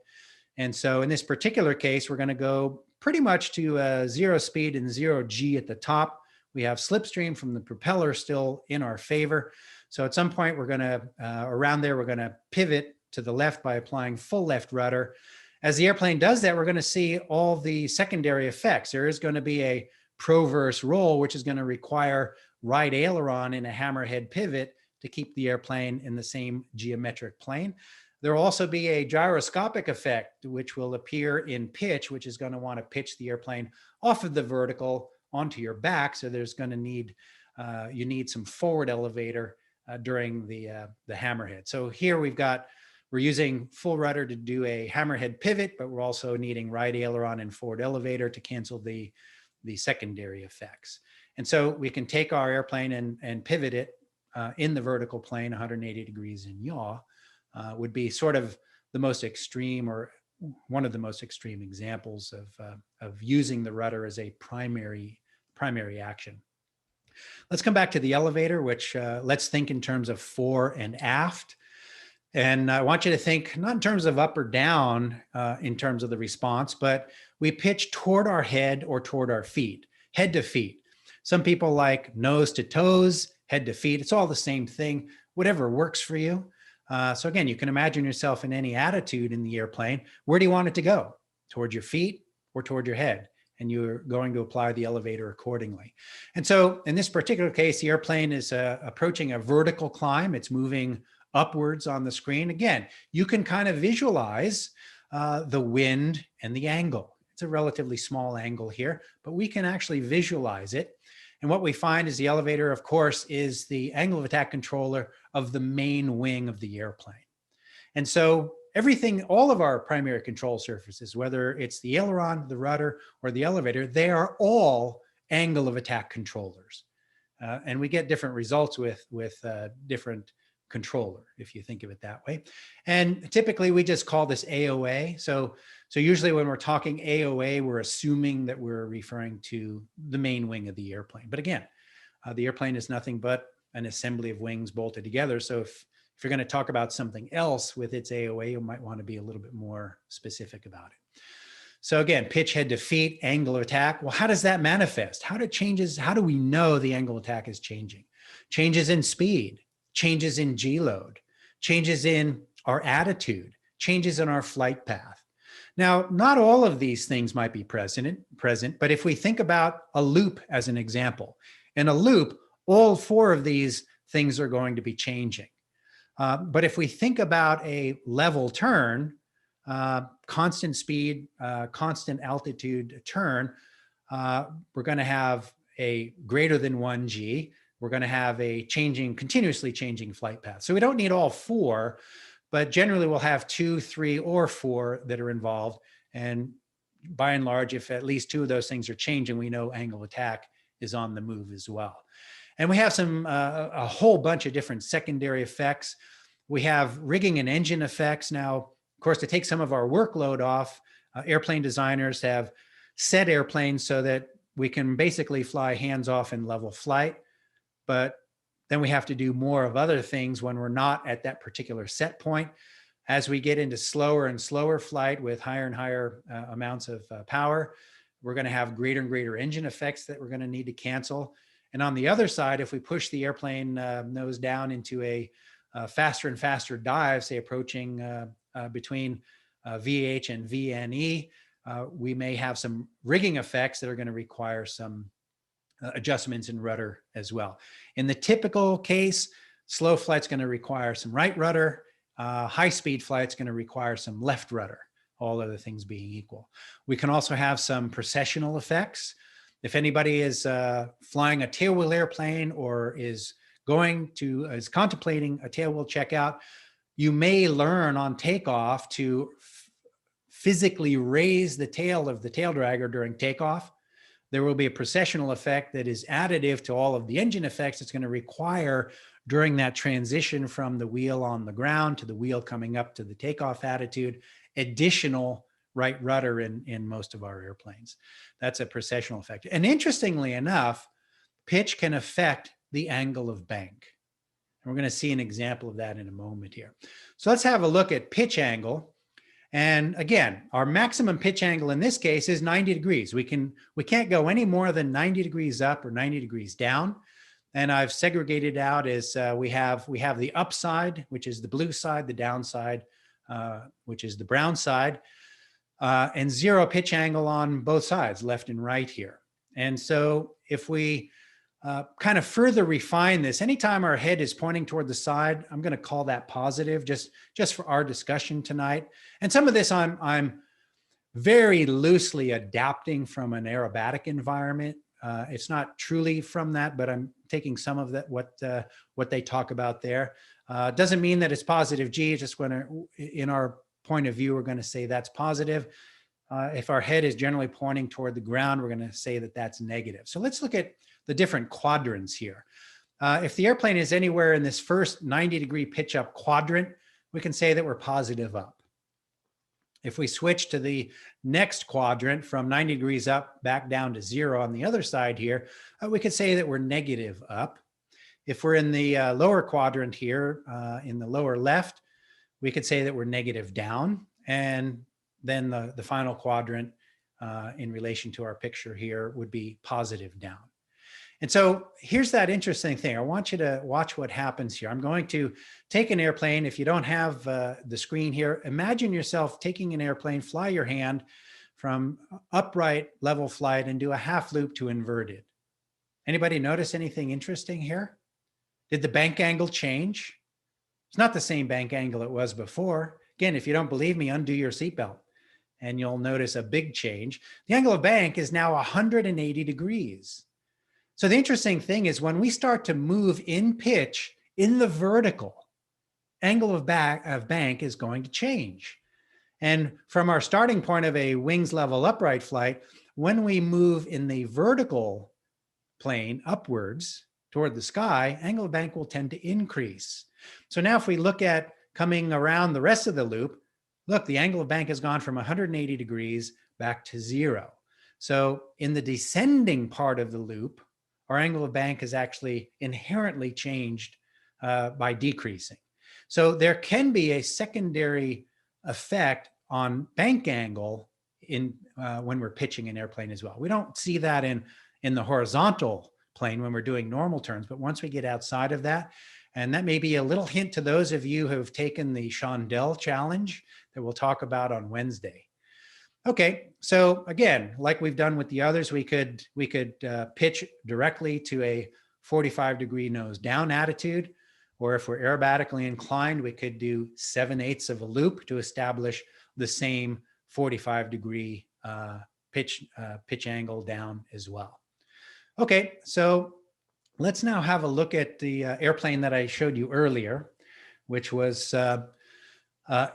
And so in this particular case, we're going to go pretty much to 0 speed and 0 G at the top. We have slipstream from the propeller still in our favor. So at some point, we're going to, around there, we're going to pivot to the left by applying full left rudder. As the airplane does that, we're going to see all the secondary effects. There is going to be a proverse roll, which is going to require right aileron in a hammerhead pivot to keep the airplane in the same geometric plane. There will also be a gyroscopic effect, which will appear in pitch, which is going to want to pitch the airplane off of the vertical onto your back. So there's going to need, you need some forward elevator during the hammerhead. So here we're using full rudder to do a hammerhead pivot, but we're also needing right aileron and forward elevator to cancel the secondary effects. And so we can take our airplane and pivot it in the vertical plane, 180 degrees in yaw. Would be sort of the most extreme, or one of the most extreme examples of using the rudder as a primary action. Let's come back to the elevator, which let's think in terms of fore and aft. And I want you to think not in terms of up or down in terms of the response, but we pitch toward our head or toward our feet, head to feet. Some people like nose to toes, head to feet. It's all the same thing, whatever works for you. So again, you can imagine yourself in any attitude in the airplane. Where do you want it to go? Toward your feet or toward your head? And you're going to apply the elevator accordingly. And so in this particular case, the airplane is approaching a vertical climb. It's moving upwards on the screen. Again, you can kind of visualize the wind and the angle. It's a relatively small angle here, but we can actually visualize it. And what we find is the elevator, of course, is the angle of attack controller of the main wing of the airplane. And so everything, all of our primary control surfaces, whether it's the aileron, the rudder, or the elevator, they are all angle of attack controllers. And we get different results with different controller, if you think of it that way. And typically we just call this AOA. So usually when we're talking AOA, we're assuming that we're referring to the main wing of the airplane. But again, the airplane is nothing but an assembly of wings bolted together. So if you're going to talk about something else with its AOA, you might want to be a little bit more specific about it. So again, pitch head to feet, angle of attack. Well, how does that manifest? How do we know the angle of attack is changing? Changes in speed, changes in G load, changes in our attitude, changes in our flight path. Now, not all of these things might be present, but if we think about a loop as an example, in a loop, all 4 of these things are going to be changing. But if we think about a level turn, constant speed, constant altitude turn, we're going to have a greater than 1 G. We're going to have a continuously changing flight path. So we don't need all 4, but generally we'll have 2, 3, or 4 that are involved. And by and large, if at least 2 of those things are changing, we know angle of attack is on the move as well. And we have a whole bunch of different secondary effects. We have rigging and engine effects. Now, of course, to take some of our workload off, airplane designers have set airplanes so that we can basically fly hands off in level flight. But then we have to do more of other things when we're not at that particular set point. As we get into slower and slower flight with higher and higher amounts of power, we're going to have greater and greater engine effects that we're going to need to cancel. And on the other side, if we push the airplane nose down into a faster and faster dive, say approaching between VH and VNE, we may have some rigging effects that are going to require some adjustments in rudder as well. In the typical case, slow flight's going to require some right rudder. High-speed flight's going to require some left rudder, all other things being equal. We can also have some precessional effects. If anybody is flying a tailwheel airplane or is contemplating a tailwheel checkout, you may learn on takeoff to physically raise the tail of the tail dragger during takeoff. There will be a precessional effect that is additive to all of the engine effects it's going to require during that transition from the wheel on the ground to the wheel coming up to the takeoff attitude, additional right rudder in most of our airplanes. That's a precessional effect. And interestingly enough, pitch can affect the angle of bank. And we're going to see an example of that in a moment here. So let's have a look at pitch angle. And again, our maximum pitch angle in this case is 90 degrees. We can't go any more than 90 degrees up or 90 degrees down. And I've segregated out as we have the upside, which is the blue side, the downside, which is the brown side, and zero pitch angle on both sides, left and right here. And so if we kind of further refine this, anytime our head is pointing toward the side, I'm going to call that positive just for our discussion tonight. And some of this I'm very loosely adapting from an aerobatic environment. It's not truly from that, but I'm taking some of that, what they talk about there. Doesn't mean that it's positive G, just when in our point of view, we're going to say that's positive. If our head is generally pointing toward the ground, we're going to say that that's negative. So let's look at the different quadrants here. If the airplane is anywhere in this first 90-degree pitch up quadrant, we can say that we're positive up. If we switch to the next quadrant from 90 degrees up back down to 0 on the other side here, we could say that we're negative up. If we're in the lower quadrant here, in the lower left, we could say that we're negative down. And then the final quadrant in relation to our picture here would be positive down. And so here's that interesting thing. I want you to watch what happens here. I'm going to take an airplane. If you don't have the screen here, imagine yourself taking an airplane, fly your hand from upright level flight and do a half loop to inverted. Anybody notice anything interesting here? Did the bank angle change? It's not the same bank angle it was before. Again, if you don't believe me, undo your seatbelt and you'll notice a big change. The angle of bank is now 180 degrees. So the interesting thing is when we start to move in pitch in the vertical, angle of bank is going to change. And from our starting point of a wings level upright flight, when we move in the vertical plane upwards toward the sky, angle of bank will tend to increase. So now if we look at coming around the rest of the loop, look, the angle of bank has gone from 180 degrees back to 0. So in the descending part of the loop, our angle of bank is actually inherently changed by decreasing. So there can be a secondary effect on bank angle when we're pitching an airplane as well. We don't see that in the horizontal plane when we're doing normal turns, but once we get outside of that, and that may be a little hint to those of you who have taken the Shondell challenge that we'll talk about on Wednesday. Okay, so again, like we've done with the others, we could pitch directly to a 45-degree nose down attitude, or if we're aerobatically inclined, we could do 7/8 of a loop to establish the same 45-degree pitch angle down as well. Okay, so let's now have a look at the airplane that I showed you earlier, which was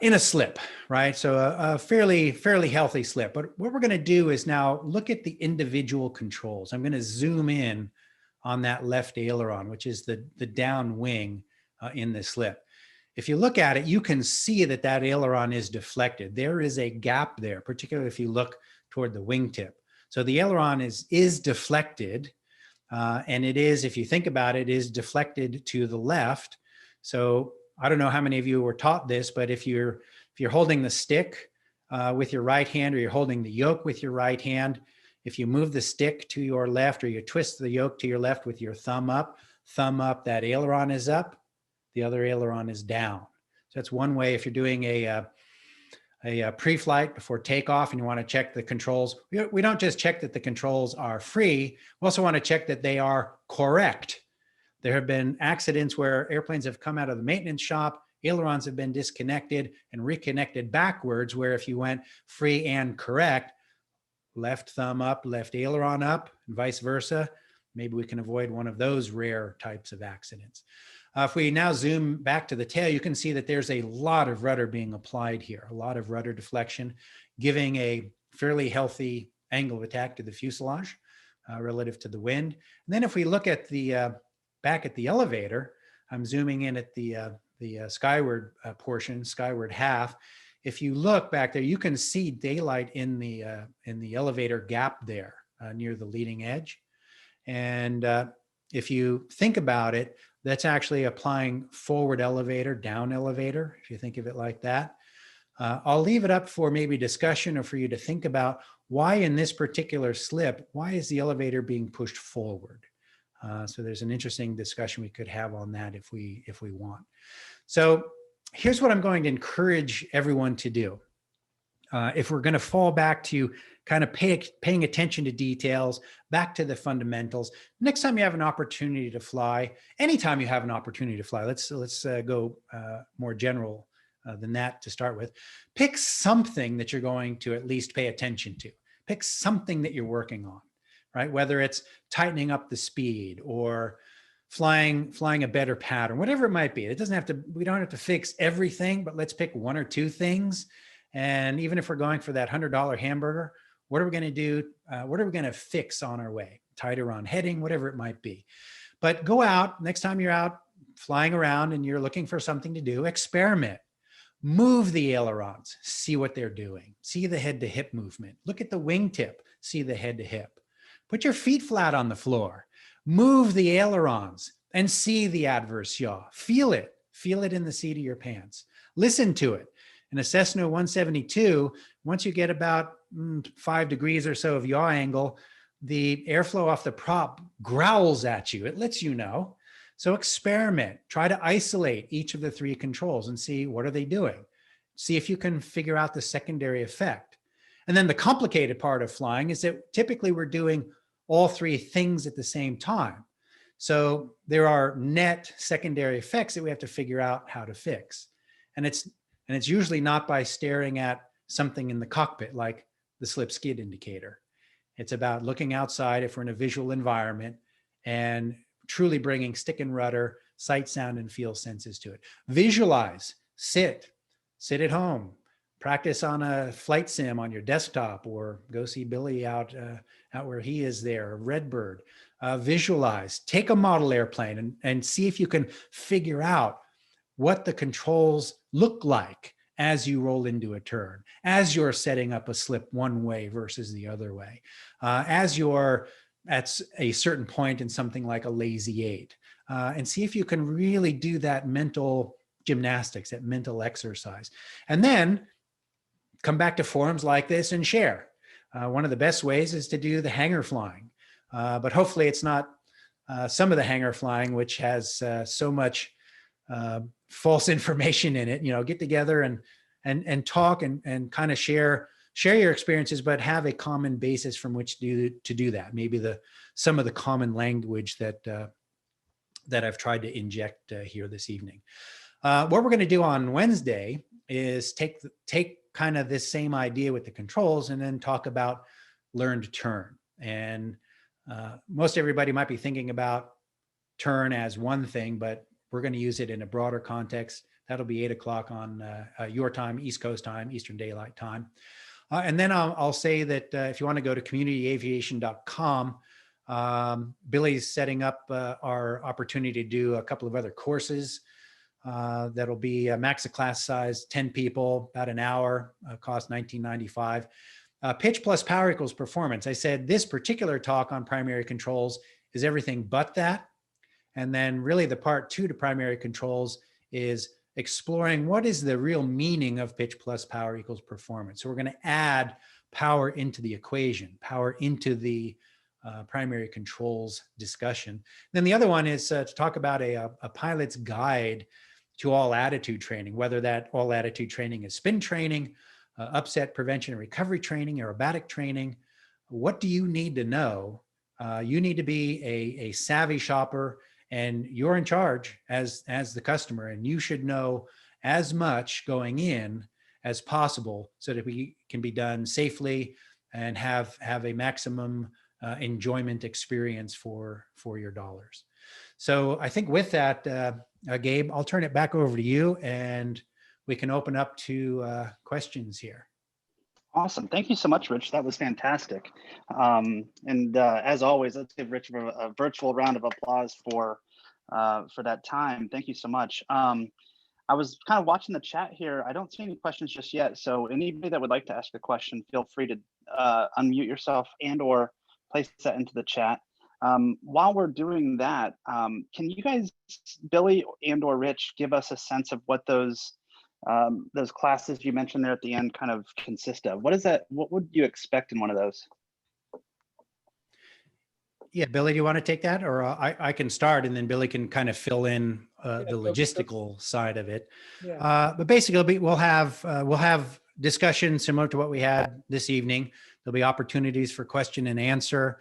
in a slip, right? So a fairly healthy slip. But what we're going to do is now look at the individual controls. I'm going to zoom in on that left aileron, which is the down wing in the slip. If you look at it, you can see that that aileron is deflected. There is a gap there, particularly if you look toward the wingtip. So the aileron is deflected, and it is, if you think about it, is deflected to the left. So I don't know how many of you were taught this, but if you're holding the stick with your right hand, or you're holding the yoke with your right hand, if you move the stick to your left, or you twist the yoke to your left with your thumb up, that aileron is up, the other aileron is down. So that's one way if you're doing a a pre-flight before takeoff and you want to check the controls. We don't just check that the controls are free. We also want to check that they are correct. There have been accidents where airplanes have come out of the maintenance shop, ailerons have been disconnected and reconnected backwards, where if you went free and correct, left thumb up, left aileron up, and vice versa, maybe we can avoid one of those rare types of accidents. If we now zoom back to the tail, you can see that there's a lot of rudder being applied here, a lot of rudder deflection, giving a fairly healthy angle of attack to the fuselage relative to the wind. And then if we look at the back at the elevator, I'm zooming in at the skyward portion, skyward half. If you look back there, you can see daylight in the elevator gap there near the leading edge. And if you think about it, that's actually applying forward elevator, down elevator, if you think of it like that. I'll leave it up for maybe discussion or for you to think about why in this particular slip, why is the elevator being pushed forward? So there's an interesting discussion we could have on that if we want. So here's what I'm going to encourage everyone to do. If we're going to fall back to kind of paying attention to details, back to the fundamentals, next time you have an opportunity to fly, anytime you have an opportunity to fly, let's go more general than that to start with. Pick something that you're going to at least pay attention to. Pick something that you're working on, right? Whether it's tightening up the speed or flying a better pattern, whatever it might be. It doesn't have to, we don't have to fix everything, but let's pick one or two things. And even if we're going for that $100 hamburger, what are we going to do? What are we going to fix on our way? Tighter on heading, whatever it might be. But go out, next time you're out flying around and you're looking for something to do, experiment. Move the ailerons, see what they're doing. See the head to hip movement. Look at the wingtip, see the head to hip. Put your feet flat on the floor. Move the ailerons and see the adverse yaw. Feel it in the seat of your pants. Listen to it. In a Cessna 172, once you get about 5 degrees or so of yaw angle, the airflow off the prop growls at you. It lets you know. So experiment. Try to isolate each of the 3 controls and see what are they doing. See if you can figure out the secondary effect. And then the complicated part of flying is that typically we're doing all 3 things at the same time. So there are net secondary effects that we have to figure out how to fix. And it's usually not by staring at something in the cockpit like the slip skid indicator. It's about looking outside if we're in a visual environment and truly bringing stick and rudder, sight, sound, and feel senses to it. Visualize, sit at home, practice on a flight sim on your desktop, or go see Billy out where he is there, Redbird. Visualize, take a model airplane and see if you can figure out what the controls look like as you roll into a turn, as you're setting up a slip one way versus the other way, as you're at a certain point in something like a lazy 8, and see if you can really do that mental gymnastics, that mental exercise. And then come back to forums like this and share. One of the best ways is to do the hangar flying, but hopefully it's not some of the hangar flying, which has so much false information in it. Get together and talk and kind of share your experiences, but have a common basis from which to do that. Maybe some of the common language that I've tried to inject here this evening. What we're going to do on Wednesday is take kind of this same idea with the controls and then talk about learn to turn. And most everybody might be thinking about turn as one thing, but we're going to use it in a broader context. That'll be 8 o'clock on your time, East Coast time, Eastern Daylight Time. And then I'll say that if you want to go to communityaviation.com, Billy's setting up our opportunity to do a couple of other courses. That'll be a max of class size, 10 people, about an hour, cost $19.95. Pitch plus power equals performance. I said this particular talk on primary controls is everything but that. And then really the part 2 to primary controls is exploring what is the real meaning of pitch plus power equals performance. So we're going to add power into the equation, power into the primary controls discussion. Then the other one is to talk about a pilot's guide to all attitude training, whether that all attitude training is spin training, upset prevention and recovery training, aerobatic training. What do you need to know? You need to be a savvy shopper, and you're in charge as the customer, and you should know as much going in as possible so that we can be done safely and have a maximum enjoyment experience for your dollars. So I think with that, Gabe, I'll turn it back over to you, and we can open up to questions here. Awesome. Thank you so much, Rich. That was fantastic. As always, let's give Rich a virtual round of applause for that time. Thank you so much. I was kind of watching the chat here. I don't see any questions just yet. So anybody that would like to ask a question, feel free to unmute yourself and or place that into the chat. While we're doing that, can you guys, Billy and or Rich, give us a sense of what those classes you mentioned there at the end kind of consist of? What is that? What would you expect in one of those? Yeah, Billy, do you want to take that, or I can start, and then Billy can kind of fill in the logistical side of it. Yeah. But basically, we'll have discussion similar to what we had this evening. There'll be opportunities for question and answer.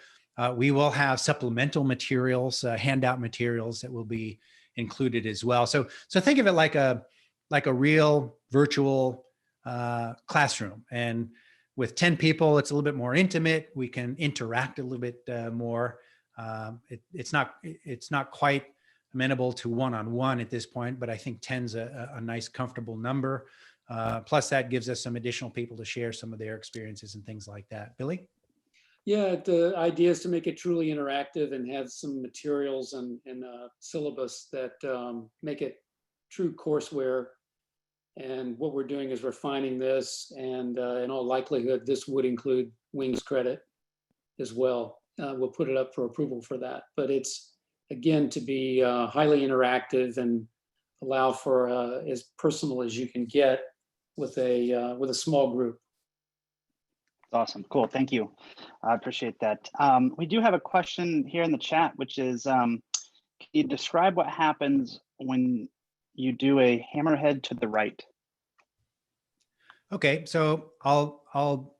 We will have supplemental materials, handout materials that will be included as well. So think of it like a real virtual classroom, and with 10 people, it's a little bit more intimate. We can interact a little bit more. It's not quite amenable to one-on-one at this point, but I think 10's a nice, comfortable number. Plus, that gives us some additional people to share some of their experiences and things like that. Billy? Yeah, the idea is to make it truly interactive and have some materials and a syllabus that make it true courseware. And what we're doing is refining this, and in all likelihood, this would include Wings credit as well. We'll put it up for approval for that. But it's, again, to be highly interactive and allow for as personal as you can get with a small group. Awesome. Cool. Thank you. I appreciate that. We do have a question here in the chat, which is, can you describe what happens when you do a hammerhead to the right? Okay, so I'll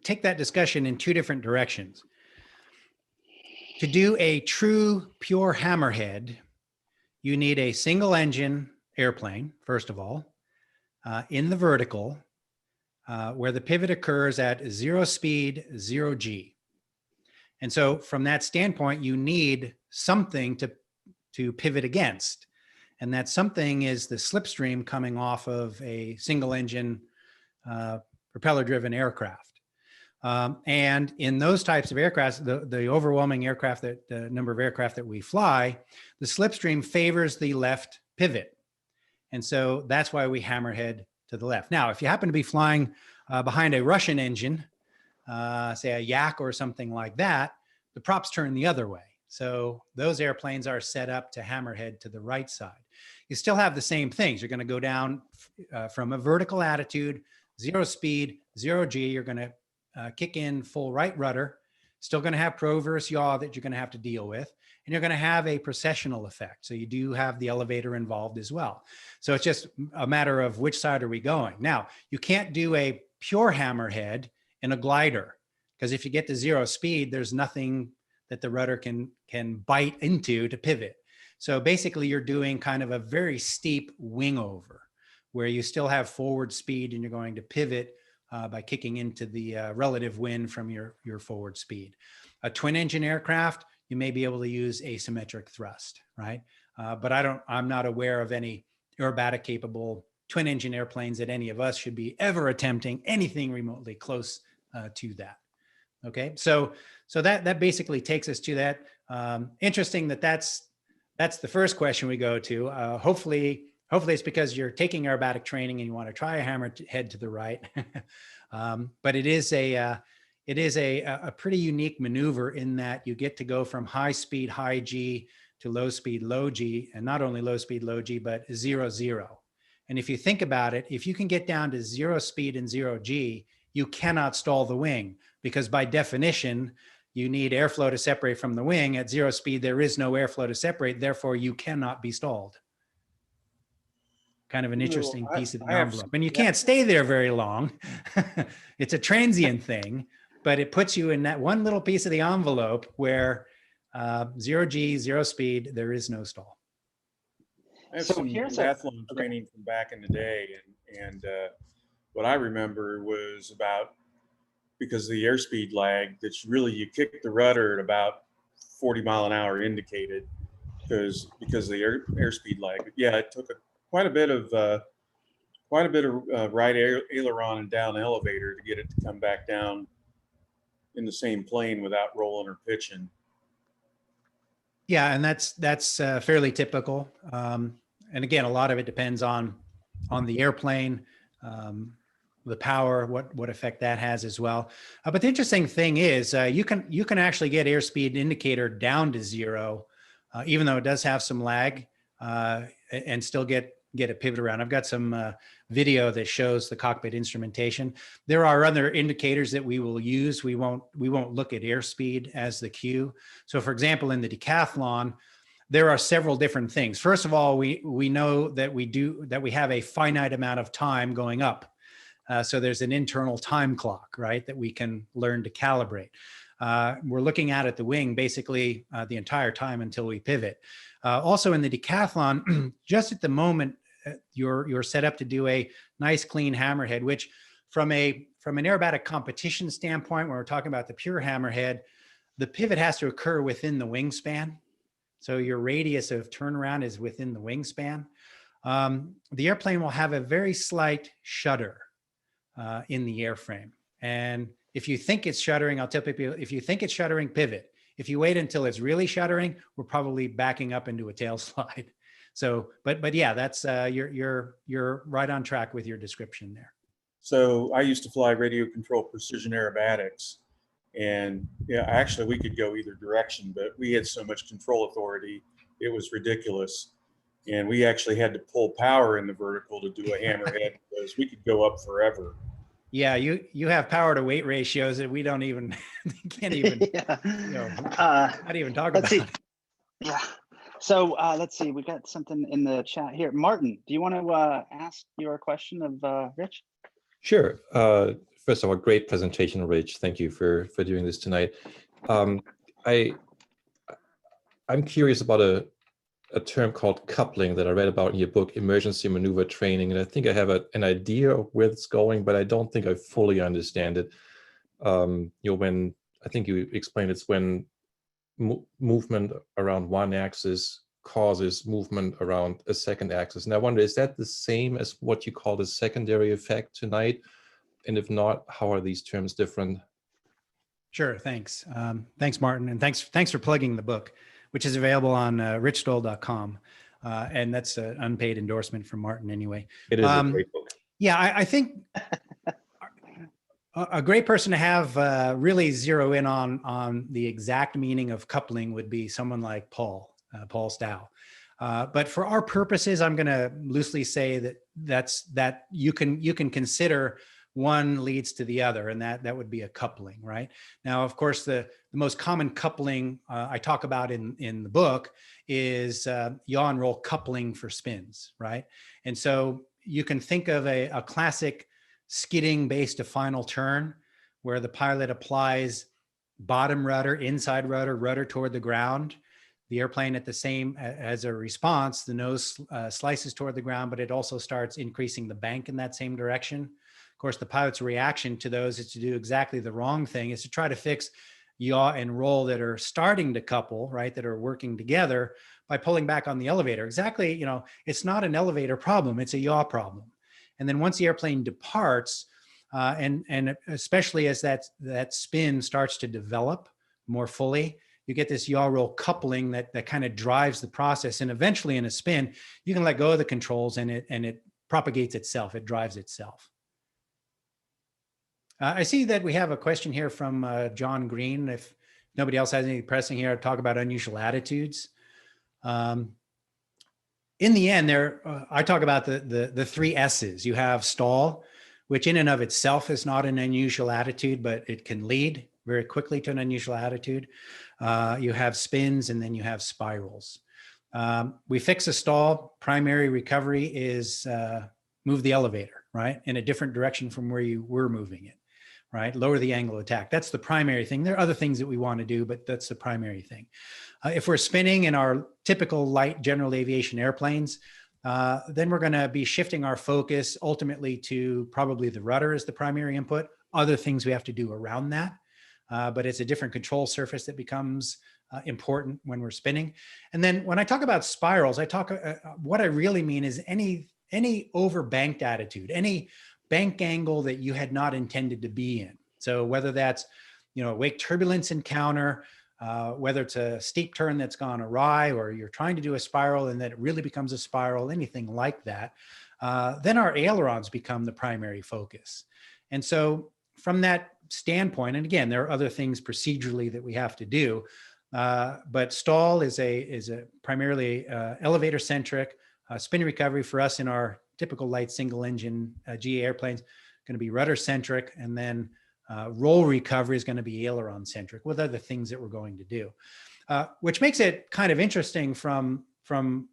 take that discussion in two different directions. To do a true pure hammerhead, you need a single engine airplane, first of all, in the vertical, where the pivot occurs at 0 speed, 0 G. And so from that standpoint, you need something to pivot against. And that something is the slipstream coming off of a single engine propeller-driven aircraft. And in those types of aircraft, the overwhelming the number of aircraft that we fly, the slipstream favors the left pivot. And so that's why we hammerhead to the left. Now, if you happen to be flying behind a Russian engine, say a Yak or something like that, the props turn the other way. So those airplanes are set up to hammerhead to the right side. You still have the same things. You're going to go down from a vertical attitude, 0 speed, 0 G. You're going to kick in full right rudder. Still going to have pro-verse yaw that you're going to have to deal with. And you're going to have a processional effect. So you do have the elevator involved as well. So it's just a matter of which side are we going. Now, you can't do a pure hammerhead in a glider, because if you get to 0 speed, there's nothing that the rudder can bite into to pivot. So basically you're doing kind of a very steep wing over where you still have forward speed and you're going to pivot by kicking into the relative wind from your forward speed. A twin engine aircraft, you may be able to use asymmetric thrust, right? But I'm not aware of any aerobatic capable twin engine airplanes that any of us should be ever attempting anything remotely close to that. Okay, so that basically takes us to that. Interesting that's the first question we go to. Hopefully it's because you're taking aerobatic training and you want to try a hammerhead to the right. But it is a pretty unique maneuver in that you get to go from high speed, high G to low speed, low G, and not only low speed, low G, but 0, 0. And if you think about it, if you can get down to 0 speed and 0 G, you cannot stall the wing, because by definition, you need airflow to separate from the wing. At 0 speed, there is no airflow to separate. Therefore, you cannot be stalled. kind of an You know, interesting piece of the I have envelope. some- And you yeah. can't stay there very long. It's a transient thing, but it puts you in that one little piece of the envelope where 0 G, 0 speed, there is no stall. I have So some here's triathlon training from back in the day, and what I remember was about, because of the airspeed lag, that's really, you kick the rudder at about 40 mile an hour indicated, because of the airspeed lag. But yeah, it took quite a bit of right aileron and down elevator to get it to come back down in the same plane without rolling or pitching. Yeah, and that's fairly typical. And again, a lot of it depends on the airplane, the power, what effect that has as well. But the interesting thing is, you can actually get airspeed indicator down to 0, even though it does have some lag, and still get a pivot around. I've got some video that shows the cockpit instrumentation. There are other indicators that we will use. We won't look at airspeed as the cue. So for example, in the decathlon, there are several different things. First of all, we know that we have a finite amount of time going up. So there's an internal time clock, right, that we can learn to calibrate. We're looking at the wing basically the entire time until we pivot. Also in the decathlon, just at the moment, you're set up to do a nice clean hammerhead, which from an aerobatic competition standpoint, when we're talking about the pure hammerhead, the pivot has to occur within the wingspan. So your radius of turnaround is within the wingspan. The airplane will have a very slight shudder in the airframe. And if you think it's shuddering, I'll tell people, if you think it's shuddering, pivot. If you wait until it's really shuddering, we're probably backing up into a tail slide. So, but yeah, that's you're right on track with your description there. So I used to fly radio control precision aerobatics, and yeah, actually we could go either direction, but we had so much control authority, it was ridiculous. And we actually had to pull power in the vertical to do a hammerhead because we could go up forever. Yeah, you have power to weight ratios that we don't even can't even Yeah. not even talk about. Yeah. So let's see. We got something in the chat here. Martin, do you want to ask your question of Rich? Sure. First of all, great presentation, Rich. Thank you for doing this tonight. I'm curious about a term called coupling that I read about in your book, Emergency Maneuver Training, and I think I have an idea of where it's going, but I don't think I fully understand it. When I think you explained it's when movement around one axis causes movement around a second axis. And I wonder, is that the same as what you call the secondary effect tonight? And if not, how are these terms different? Sure, thanks. Thanks, Martin, and thanks for plugging the book, which is available on richstowell.com. And that's an unpaid endorsement from Martin anyway. It is a great book. Yeah, I think a great person to have really zero in on the exact meaning of coupling would be someone like Paul Stowell. But for our purposes, I'm going to loosely say that you can consider one leads to the other, and that would be a coupling, right? Now, of course, the most common coupling I talk about in the book is yaw and roll coupling for spins, right? And so you can think of a classic skidding base to final turn where the pilot applies bottom rudder, inside rudder toward the ground. The airplane at the same as a response, the nose slices toward the ground, but it also starts increasing the bank in that same direction. Of course, the pilot's reaction to those is to do exactly the wrong thing, is to try to fix yaw and roll that are starting to couple, right, that are working together by pulling back on the elevator. Exactly, it's not an elevator problem, it's a yaw problem. And then once the airplane departs, and especially as that spin starts to develop more fully, you get this yaw roll coupling that kind of drives the process. And eventually in a spin, you can let go of the controls and it propagates itself, it drives itself. I see that we have a question here from John Green. If nobody else has anything pressing here, I'll talk about unusual attitudes. In the end, I talk about the 3 S's. You have stall, which in and of itself is not an unusual attitude, but it can lead very quickly to an unusual attitude. You have spins, and then you have spirals. We fix a stall. Primary recovery is move the elevator, right, in a different direction from where you were moving it, right? Lower the angle of attack. That's the primary thing. There are other things that we want to do, but that's the primary thing. If we're spinning in our typical light general aviation airplanes, then we're going to be shifting our focus ultimately to probably the rudder as the primary input. Other things we have to do around that, but it's a different control surface that becomes important when we're spinning. And then when I talk about spirals, I talk what I really mean is any overbanked attitude, any bank angle that you had not intended to be in. So whether that's, wake turbulence encounter, whether it's a steep turn that's gone awry, or you're trying to do a spiral and that it really becomes a spiral, anything like that, then our ailerons become the primary focus. And so from that standpoint, and again, there are other things procedurally that we have to do, but stall is a primarily elevator centric. Spin recovery for us in our typical light single engine GA airplanes going to be rudder centric, and then roll recovery is going to be aileron centric with other things that we're going to do, which makes it kind of interesting from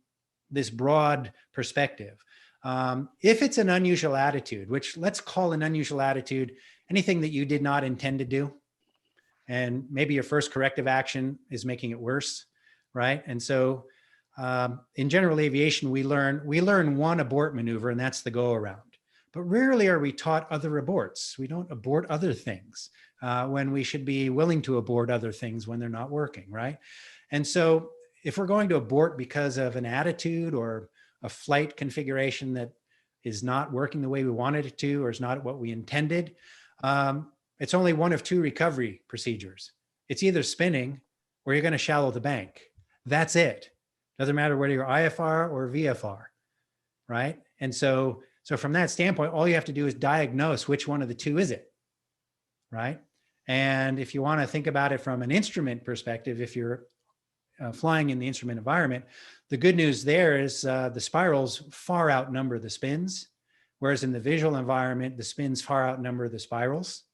this broad perspective. If it's an unusual attitude, which let's call an unusual attitude anything that you did not intend to do, and maybe your first corrective action is making it worse, right? And so in general aviation, we learn one abort maneuver, and that's the go around. But rarely are we taught other aborts. We don't abort other things when we should be willing to abort other things when they're not working, right? And so if we're going to abort because of an attitude or a flight configuration that is not working the way we wanted it to, or is not what we intended, it's only one of two recovery procedures. It's either spinning or you're going to shallow the bank. That's it. Doesn't matter whether you're IFR or VFR, right? And so from that standpoint, all you have to do is diagnose which one of the two is it, right? And if you want to think about it from an instrument perspective, if you're flying in the instrument environment, the good news there is the spirals far outnumber the spins, whereas in the visual environment, the spins far outnumber the spirals.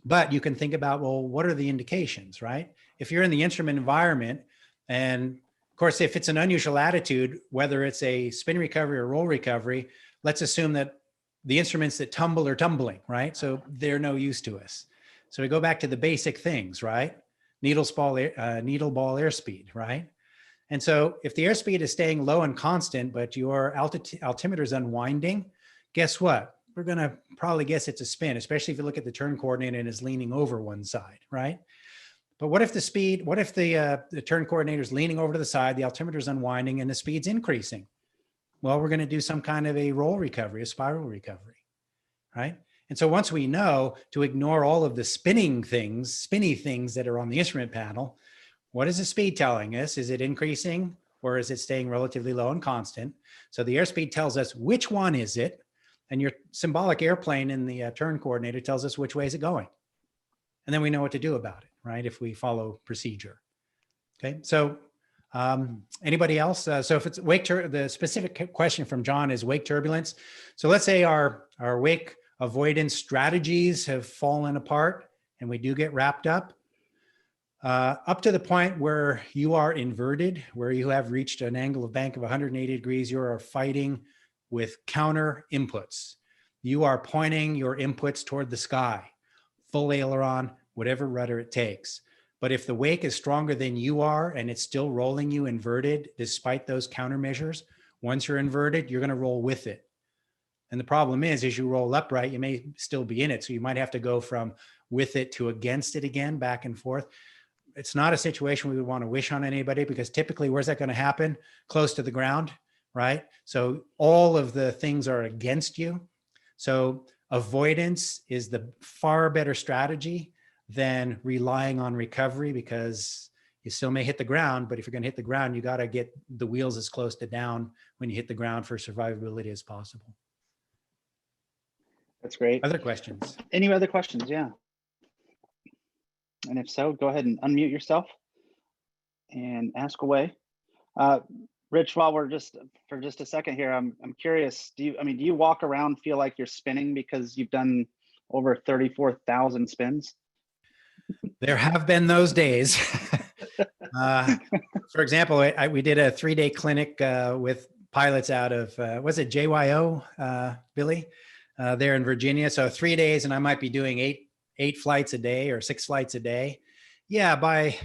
But you can think about, well, what are the indications, right? If you're in the instrument environment, and of course, if it's an unusual attitude, whether it's a spin recovery or roll recovery, let's assume that the instruments that tumble are tumbling, right? So they're no use to us. So we go back to the basic things, right? Needle ball airspeed, right? And so if the airspeed is staying low and constant, but your altimeter is unwinding, guess what? We're going to probably guess it's a spin, especially if you look at the turn coordinator and is leaning over one side, right? But what if the turn coordinator is leaning over to the side, the altimeter is unwinding, and the speed's increasing? Well, we're going to do some kind of a roll recovery, a spiral recovery, right? And so once we know to ignore all of the spinny things that are on the instrument panel, what is the speed telling us? Is it increasing or is it staying relatively low and constant? So the airspeed tells us which one is it, and your symbolic airplane in the turn coordinator tells us which way is it going. And then we know what to do about it, right? If we follow procedure. Okay, so anybody else? So if it's the specific question from John is wake turbulence. So let's say our wake avoidance strategies have fallen apart and we do get wrapped up to the point where you are inverted, where you have reached an angle of bank of 180 degrees, you are fighting with counter inputs. You are pointing your inputs toward the sky, full aileron, whatever rudder it takes. But if the wake is stronger than you are and it's still rolling you inverted, despite those countermeasures, once you're inverted, you're going to roll with it. And the problem is, as you roll upright, you may still be in it. So you might have to go from with it to against it again, back and forth. It's not a situation we would want to wish on anybody, because typically where's that going to happen? Close to the ground, right? So all of the things are against you. So avoidance is the far better strategy than relying on recovery, because you still may hit the ground, but if you're going to hit the ground, you got to get the wheels as close to down when you hit the ground for survivability as possible. That's great. Other questions? Any other questions? Yeah. And if so, go ahead and unmute yourself and ask away. Rich, while we're for just a second here, I'm curious, do you walk around feel like you're spinning because you've done over 34,000 spins? There have been those days. For example, we did a 3-day clinic with pilots out of, was it JYO, Billy, there in Virginia. So 3 days, and I might be doing eight flights a day or 6 flights a day. Yeah, by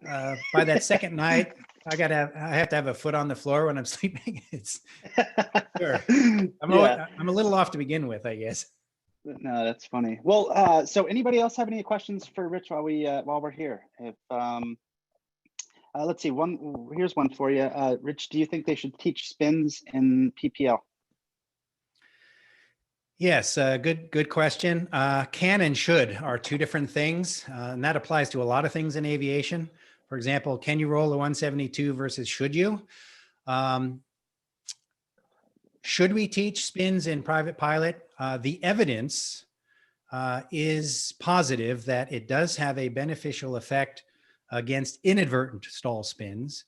that second night, I have to have a foot on the floor when I'm sleeping. It's sure. I'm a little off to begin with, I guess. No, that's funny. Well, so anybody else have any questions for Rich while we're here? If let's see, here's one for you. Rich, do you think they should teach spins in PPL? Yes, good question. Can and should are 2 different things, and that applies to a lot of things in aviation. For example, can you roll a 172 versus should you? Should we teach spins in private pilot? The evidence is positive that it does have a beneficial effect against inadvertent stall spins.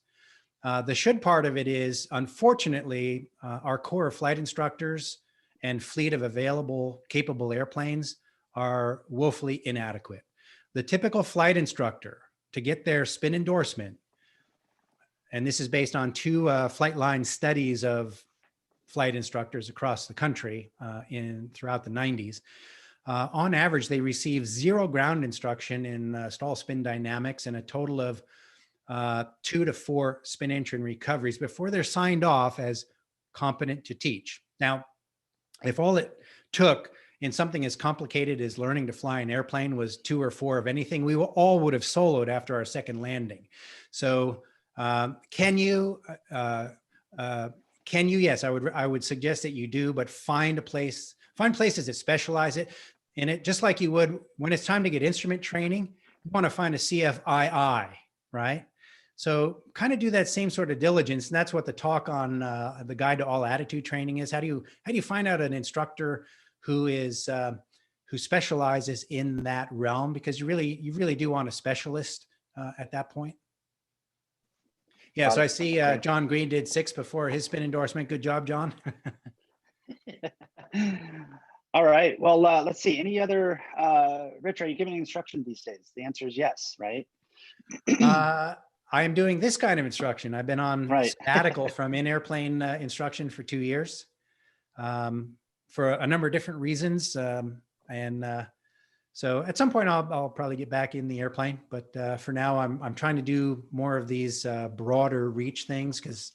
The should part of it is, unfortunately, our corps of flight instructors and fleet of available capable airplanes are woefully inadequate. The typical flight instructor, to get their spin endorsement, and this is based on 2 flight line studies of flight instructors across the country throughout the 90s. On average, they receive 0 ground instruction in stall spin dynamics and a total of 2 to 4 spin entry and recoveries before they're signed off as competent to teach. Now, if all it took in something as complicated as learning to fly an airplane was 2 or 4 of anything, we all would have soloed after our second landing. So can you? Yes, I would suggest that you do, but find places that specialize in it, just like you would when it's time to get instrument training. You want to find a CFII, right? So kind of do that same sort of diligence, and that's what the talk on the Guide to All Attitude Training is. How do you find out an instructor who specializes in that realm? Because you really do want a specialist at that point. Yeah, so I see John Green did 6 before his spin endorsement. Good job, John. All right. Well, let's see. Any other, Rich, are you giving instruction these days? The answer is yes, right? I am doing this kind of instruction. I've been on sabbatical from in-airplane instruction for 2 years for a number of different reasons. So at some point I'll probably get back in the airplane, but for now I'm trying to do more of these broader reach things because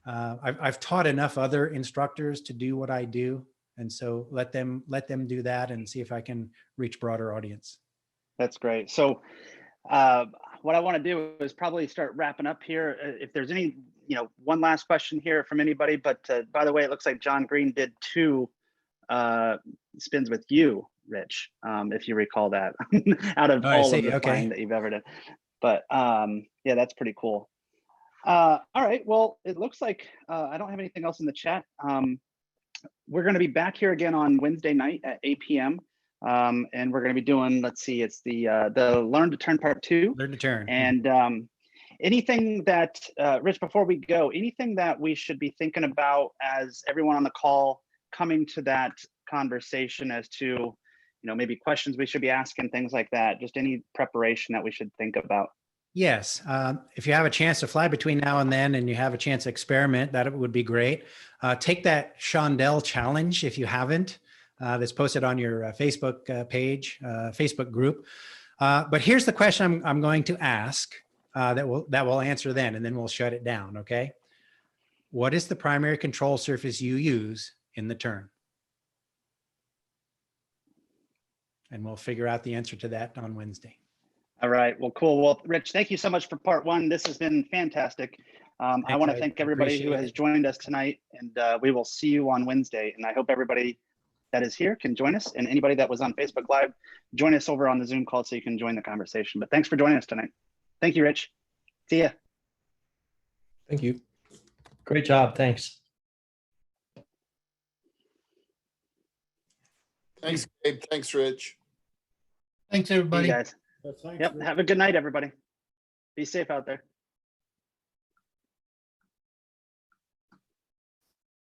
I've taught enough other instructors to do what I do, and so let them do that and see if I can reach broader audience. That's great. So what I want to do is probably start wrapping up here. If there's any, one last question here from anybody, but by the way, it looks like John Green did 2 spins with you, Rich, if you recall that, out of all of the flying that you've ever done. But yeah, that's pretty cool. All right, well, it looks like I don't have anything else in the chat. We're going to be back here again on Wednesday night at 8 p.m. And we're going to be doing, let's see, it's the Learn to Turn Part 2. Learn to Turn. And anything that, Rich, before we go, anything that we should be thinking about as everyone on the call coming to that conversation as to, maybe questions we should be asking, things like that, just any preparation that we should think about? Yes. If you have a chance to fly between now and then and you have a chance to experiment, that would be great. Take that Shondell challenge if you haven't. That's posted on your Facebook page, Facebook group. But here's the question I'm going to ask that will answer then, and then we'll shut it down, okay? What is the primary control surface you use in the turn? And we'll figure out the answer to that on Wednesday. All right. Well, cool. Well, Rich, thank you so much for part 1. This has been fantastic. I want to thank everybody who has joined us tonight, and we will see you on Wednesday. And I hope everybody that is here can join us, and anybody that was on Facebook Live, join us over on the Zoom call so you can join the conversation. But thanks for joining us tonight. Thank you, Rich. See ya. Thank you. Great job. Thanks. Thanks, Gabe. Thanks, Rich. Thanks, everybody. See you guys. Yep. Have a good night, everybody. Be safe out there.